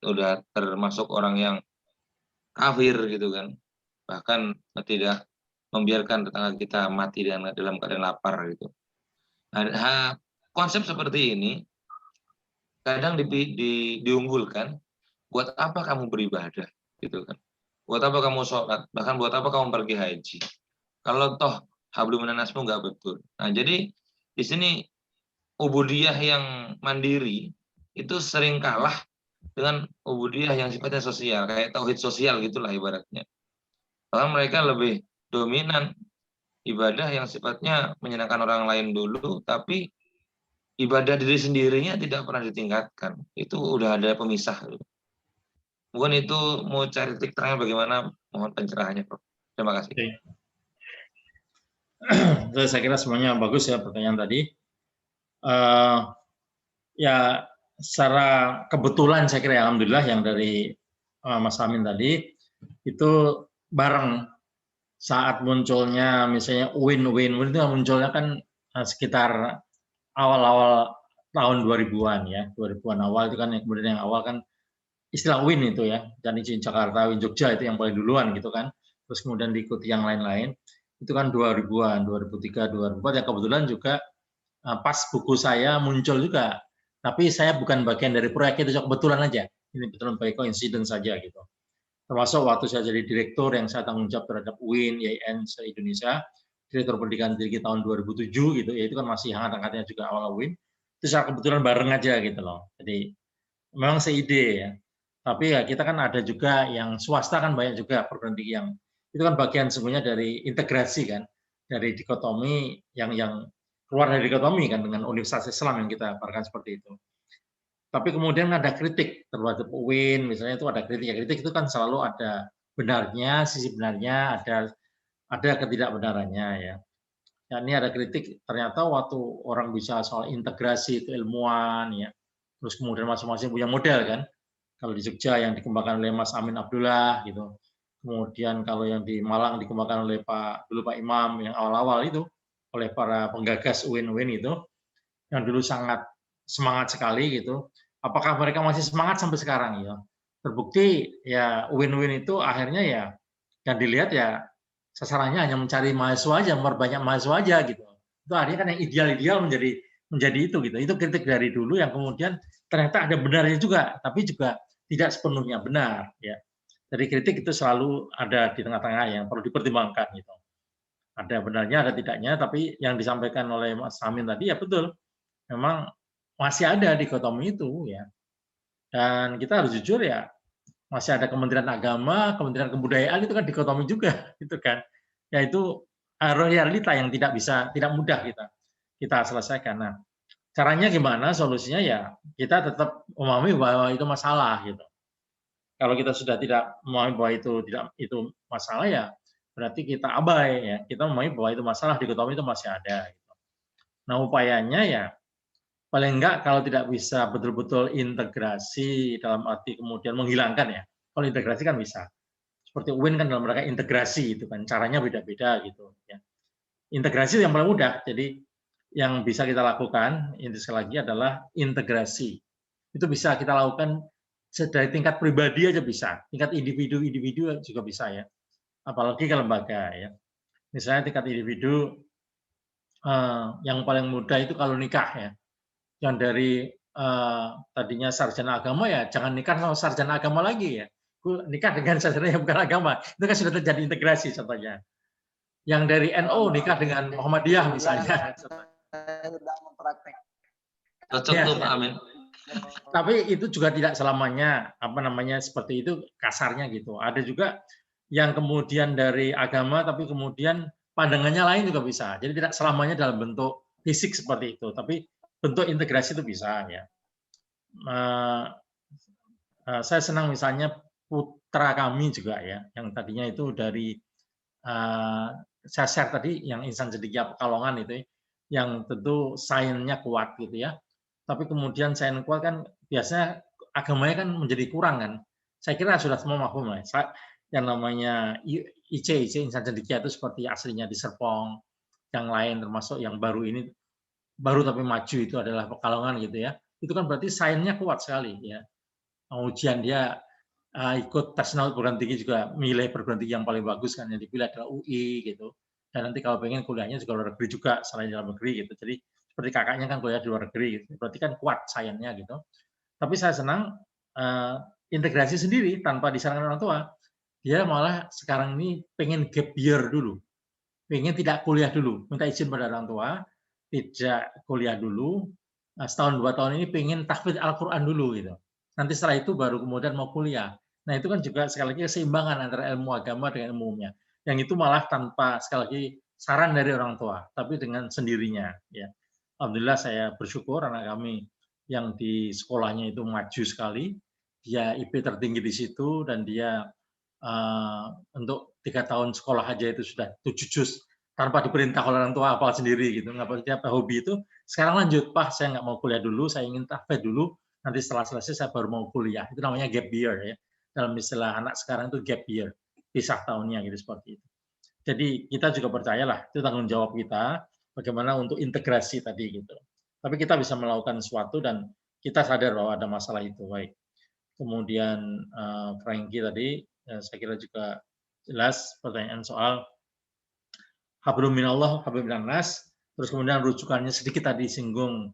[SPEAKER 3] udah termasuk orang yang kafir gitu kan. Bahkan tidak membiarkan tetangga kita mati dalam keadaan lapar gitu. Nah, konsep seperti ini kadang diunggulkan. Buat apa kamu beribadah gitu kan? Buat apa kamu sholat? Bahkan buat apa kamu pergi haji? Kalau toh hablum minannasmu nggak betul. Nah, jadi di sini ubudiyah yang mandiri itu sering kalah dengan ubudiyah yang sifatnya sosial, kayak tauhid sosial gitulah ibaratnya. Bahkan mereka lebih dominan ibadah yang sifatnya menyenangkan orang lain dulu, tapi ibadah diri sendirinya tidak pernah ditingkatkan. Itu udah ada pemisah. Mungkin itu mau cari titik terangnya bagaimana, mohon pencerahannya, Prof. Terima kasih.
[SPEAKER 2] Saya kira semuanya bagus ya pertanyaan tadi. Ya secara kebetulan saya kira alhamdulillah yang dari Mas Amin tadi itu bareng saat munculnya misalnya UIN itu munculnya kan sekitar awal-awal tahun 2000-an ya, 2000-an awal itu kan, kemudian yang awal kan istilah UIN itu ya, dan izin Jakarta, UIN Jogja itu yang paling duluan gitu kan, terus kemudian diikuti yang lain-lain, itu kan 2000-an, 2003, 2004, yang kebetulan juga pas buku saya muncul juga, tapi saya bukan bagian dari proyek itu, kebetulan aja, ini betulan by coincidence saja gitu. Termasuk waktu saya jadi direktur yang saya tanggung jawab terhadap UIN, YIN se-Indonesia, Direktur Pendidikan Tinggi tahun 2007 gitu, ya itu kan masih hangat-hangatnya juga awal UIN, itu secara kebetulan bareng aja gitu loh, jadi memang seide ya. Tapi ya kita kan ada juga yang swasta kan banyak juga perguruan tinggi yang itu kan bagian sebenarnya dari integrasi kan, dari dikotomi yang keluar dari dikotomi kan dengan Universitas Islam yang kita paparkan seperti itu. Tapi kemudian ada kritik terhadap UIN misalnya, itu ada kritik itu kan selalu ada benarnya, sisi benarnya, ada ketidakbenarannya ya. Ya, ini ada kritik, ternyata waktu orang bicara soal integrasi itu ilmuwan, ya, terus kemudian masing-masing punya model kan. Kalau di Jogja yang dikembangkan oleh Mas Amin Abdullah gitu. Kemudian kalau yang di Malang dikembangkan oleh Pak Imam yang awal-awal itu oleh para penggagas UIN itu yang dulu sangat semangat sekali gitu. Apakah mereka masih semangat sampai sekarang ya? Terbukti ya UIN itu akhirnya ya yang dilihat ya sasarannya hanya mencari mahasiswa aja, memperbanyak mahasiswa aja gitu. Itu artinya kan yang ideal-ideal menjadi itu gitu. Itu kritik dari dulu yang kemudian ternyata ada benarnya juga, tapi juga tidak sepenuhnya benar ya. Jadi kritik itu selalu ada di tengah-tengah yang perlu dipertimbangkan gitu. Ada benarnya, ada tidaknya, tapi yang disampaikan oleh Mas Amin tadi ya betul. Memang masih ada dikotomi itu ya. Dan kita harus jujur ya, masih ada Kementerian Agama, Kementerian Kebudayaan itu kan dikotomi juga gitu kan. Ya itu realita yang tidak mudah kita selesaikan. Nah, caranya gimana? Solusinya ya kita tetap memahami bahwa itu masalah gitu. Kalau kita sudah tidak memahami bahwa itu masalah ya berarti kita abai ya. Kita memahami bahwa itu masalah, dikotomi itu masih ada gitu. Nah, upayanya ya paling enggak kalau tidak bisa betul-betul integrasi dalam arti kemudian menghilangkan ya. Kalau integrasi kan bisa. Seperti UIN kan dalam rangka integrasi itu kan caranya beda-beda gitu ya. Integrasi yang paling mudah. Jadi yang bisa kita lakukan ini sekali lagi adalah integrasi. Itu bisa kita lakukan dari tingkat pribadi aja bisa, tingkat individu juga bisa ya. Apalagi ke lembaga ya. Misalnya tingkat individu yang paling mudah itu kalau nikah ya. Yang dari tadinya sarjana agama ya jangan nikah sama sarjana agama lagi ya. Nikah dengan sarjana yang bukan agama. Itu kan sudah terjadi integrasi contohnya. Yang dari NU nikah dengan Muhammadiyah misalnya.
[SPEAKER 3] Cocok
[SPEAKER 2] Ya,
[SPEAKER 3] tuh Pak Amin.
[SPEAKER 2] tapi itu juga tidak selamanya seperti itu kasarnya gitu. Ada juga yang kemudian dari agama tapi kemudian pandangannya lain juga bisa. Jadi tidak selamanya dalam bentuk fisik seperti itu, tapi bentuk integrasi itu bisa ya. Saya senang misalnya putra kami juga ya, yang tadinya itu dari saya share tadi yang Insan Cendekia Pekalongan itu, yang tentu sainsnya kuat gitu ya. Tapi kemudian sains kuat kan biasanya agamanya kan menjadi kurang kan. Saya kira sudah semua mafhum lah. Yang namanya IC Insan Cendekia itu seperti aslinya di Serpong, yang lain termasuk yang baru ini baru tapi maju itu adalah Pekalongan gitu ya. Itu kan berarti sainsnya kuat sekali ya. Ujian dia ikut tes nasional perguruan tinggi juga milih perguruan tinggi yang paling bagus kan, yang dipilih adalah UI gitu. Dan nanti kalau pengen kuliahnya juga luar negeri juga selain dalam negeri gitu. Jadi seperti kakaknya kan kuliah di luar negeri gitu. Berarti kan kuat sainsnya gitu. Tapi saya senang integrasi sendiri tanpa disarankan orang tua. Dia malah sekarang ini pengen gap year dulu. Pengen tidak kuliah dulu, minta izin pada orang tua, tidak kuliah dulu. Setahun 2 tahun ini pengen tahfidz Al-Qur'an dulu gitu. Nanti setelah itu baru kemudian mau kuliah. Nah itu kan juga sekali lagi keseimbangan antara ilmu agama dengan ilmu umumnya. Yang itu malah tanpa sekali lagi saran dari orang tua, tapi dengan sendirinya. Ya, alhamdulillah saya bersyukur anak kami yang di sekolahnya itu maju sekali. Dia IP tertinggi di situ dan dia untuk 3 tahun sekolah aja itu sudah 7 juz tanpa diperintah oleh orang tua hafal sendiri gitu. Nggak pakai apa hobi itu. Sekarang lanjut, Pak, saya nggak mau kuliah dulu, saya ingin tahfidz dulu. Nanti setelah selesai saya baru mau kuliah. Itu namanya gap year ya. Dalam istilah anak sekarang itu gap year, pisah tahunnya gitu seperti itu. Jadi kita juga percayalah itu tanggung jawab kita bagaimana untuk integrasi tadi gitu. Tapi kita bisa melakukan sesuatu dan kita sadar bahwa ada masalah itu baik. Kemudian Frankie tadi saya kira juga jelas pertanyaan soal hablum minallah, hablum minannas. Terus kemudian rujukannya sedikit tadi singgung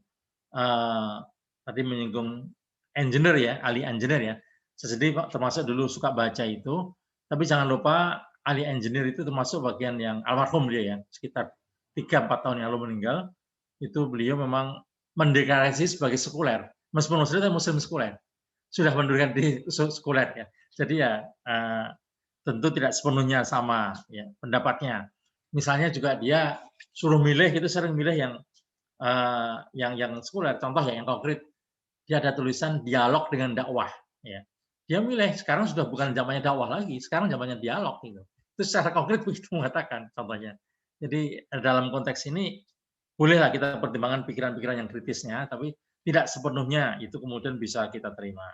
[SPEAKER 2] tadi menyinggung engineer ya, ahli engineer ya. Saya sendiri termasuk dulu suka baca itu, tapi jangan lupa ahli engineer itu termasuk bagian yang almarhum dia ya, sekitar 3-4 tahun yang lalu meninggal. Itu beliau memang mendeklarasi sebagai sekuler, meskipun muslim sekuler, sudah mendirikan di sekuler ya. Jadi ya tentu tidak sepenuhnya sama ya pendapatnya. Misalnya juga dia suruh milih itu sering milih yang sekuler, contoh ya yang konkret. Dia ada tulisan dialog dengan dakwah ya. Dia milih sekarang sudah bukan zamannya dakwah lagi, sekarang zamannya dialog gitu. Itu secara konkret begitu mengatakan contohnya. Jadi dalam konteks ini bolehlah kita pertimbangkan pikiran-pikiran yang kritisnya, tapi tidak sepenuhnya itu kemudian bisa kita terima.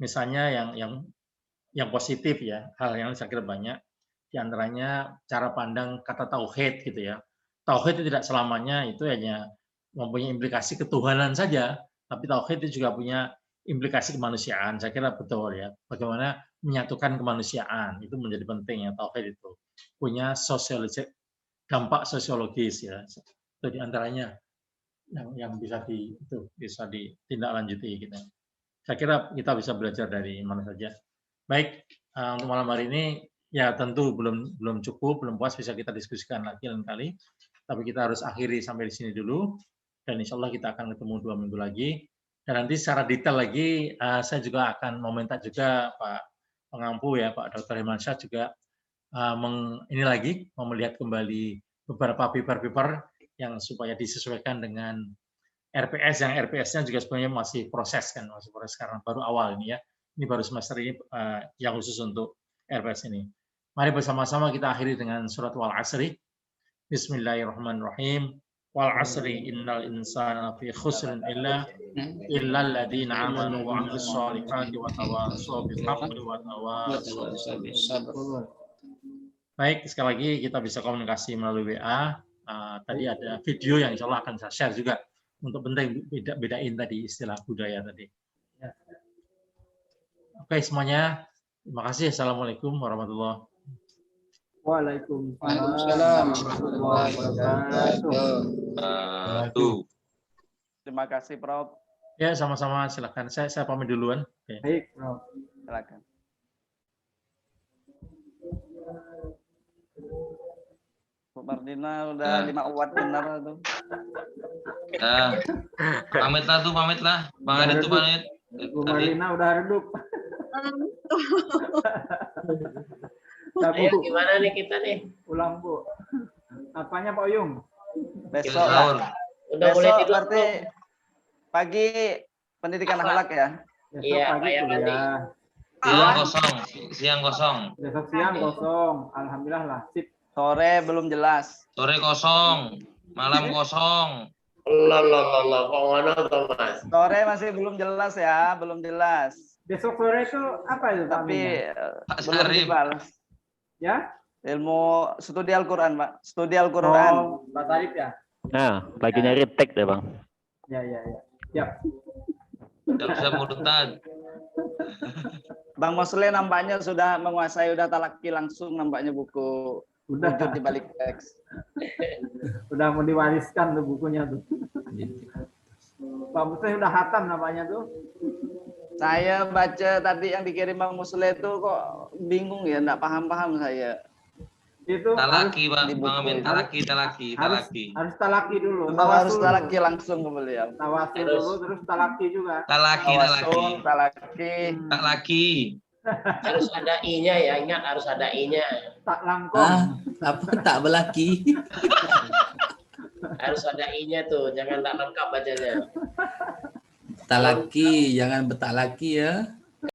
[SPEAKER 2] Misalnya yang positif ya, hal yang saya kira banyak, di antaranya cara pandang kata tauhid gitu ya. Tauhid itu tidak selamanya itu hanya mempunyai implikasi ketuhanan saja, tapi tauhid itu juga punya implikasi kemanusiaan. Saya kira betul ya. Bagaimana menyatukan kemanusiaan itu menjadi penting ya, tauhid itu punya dampak sosiologis ya. Itu di antaranya yang bisa ditindaklanjuti gitu. Saya kira kita bisa belajar dari mana saja. Baik, untuk malam hari ini ya tentu belum cukup, belum puas, bisa kita diskusikan lagi lain kali. Tapi kita harus akhiri sampai di sini dulu. Dan insya Allah kita akan ketemu 2 minggu lagi. Dan nanti secara detail lagi, saya juga akan meminta juga Pak Pengampu ya, Pak Dr. Himansyah juga ini lagi mau melihat kembali beberapa paper-paper yang supaya disesuaikan dengan RPS, yang RPS-nya juga sebenarnya masih proses karena baru awal ini ya. Ini baru semester ini yang khusus untuk RPS ini. Mari bersama-sama kita akhiri dengan surat Wal Asri. Bismillahirrahmanirrahim. Wal asri innal insana fi khusrin illa alladziina aamanu wa 'amilus shalihati wa tawashaw bil haqqi wa tawashaw bis sabr. Baik, sekali lagi kita bisa komunikasi melalui WA. Tadi ada video yang insya Allah akan saya share juga untuk penting bedain tadi istilah budaya tadi. Ya. Oke semuanya, terima kasih. Assalamualaikum warahmatullahi wabarakatuh.
[SPEAKER 5] Waalaikumsalam warahmatullahi wabarakatuh.
[SPEAKER 8] Terima kasih, Prof.
[SPEAKER 2] Ya, sama-sama. Silakan. Saya pamit duluan. Oke.
[SPEAKER 5] Baik, Prof.
[SPEAKER 8] Silakan. Bu Mardina udah 5 watt benar tuh.
[SPEAKER 3] Pamitlah. Bang Adit tuh pamit.
[SPEAKER 5] Bu Mardina udah redup.
[SPEAKER 6] Ayo, gimana nih kita nih?
[SPEAKER 5] Ulang, Bu. Apanya Pak Oyung?
[SPEAKER 8] Besok
[SPEAKER 3] Sahur.
[SPEAKER 8] lah.
[SPEAKER 6] Udah boleh
[SPEAKER 8] Besok
[SPEAKER 6] tidur
[SPEAKER 8] berarti
[SPEAKER 6] belum?
[SPEAKER 8] pagi pendidikan akhlak ya.
[SPEAKER 5] Besok
[SPEAKER 6] Iya,
[SPEAKER 5] pagi
[SPEAKER 6] Pak Yamani.
[SPEAKER 5] kuliah.
[SPEAKER 3] Siang kosong.
[SPEAKER 5] Besok siang kosong. Alhamdulillah lah. Sip.
[SPEAKER 8] Sore belum jelas.
[SPEAKER 3] Sore kosong. Malam kosong.
[SPEAKER 6] Allah, kok ngono toh, Mas?
[SPEAKER 8] Sore masih belum jelas ya, belum jelas.
[SPEAKER 5] Besok sore itu apa itu Pak
[SPEAKER 8] Tapi
[SPEAKER 5] Aminnya?
[SPEAKER 3] Pak
[SPEAKER 8] belum
[SPEAKER 3] Syarif.
[SPEAKER 8] dibalas.
[SPEAKER 5] Ya?
[SPEAKER 8] Ilmu studi Al-Quran, Pak. Studi Al-Quran.
[SPEAKER 5] Oh, Pak Sarif ya?
[SPEAKER 1] Nah, lagi nyari tag deh Bang.
[SPEAKER 5] Ya. Siap.
[SPEAKER 3] Tidak bisa murtad.
[SPEAKER 8] Bang Mosle nampaknya sudah menguasai, udah talaki langsung nampaknya buku
[SPEAKER 5] Udah.
[SPEAKER 8] wujud di balik teks.
[SPEAKER 5] Udah mau diwariskan tuh bukunya tuh. Pak Musle udah hatam namanya tuh.
[SPEAKER 8] Saya baca tadi yang dikirim Bang Musle itu kok bingung ya, enggak paham-paham saya.
[SPEAKER 5] Itu
[SPEAKER 3] Talaki, Bang.
[SPEAKER 8] di buku
[SPEAKER 3] Bang Amin,
[SPEAKER 8] itu.
[SPEAKER 3] talaki.
[SPEAKER 5] harus talaki dulu.
[SPEAKER 8] Harus
[SPEAKER 5] Tawasul
[SPEAKER 8] talaki langsung ke beliau.
[SPEAKER 5] Tawasul dulu terus talaki juga.
[SPEAKER 3] Talaki.
[SPEAKER 8] Tawasul, talaki.
[SPEAKER 3] Talaki.
[SPEAKER 6] Harus ada I-nya ya, ingat harus ada I-nya.
[SPEAKER 5] Tak langkong.
[SPEAKER 9] Apa tak belaki?
[SPEAKER 6] Harus ada I-nya tuh, jangan tak lengkap bacanya.
[SPEAKER 9] Talaki, jangan betalaki ya.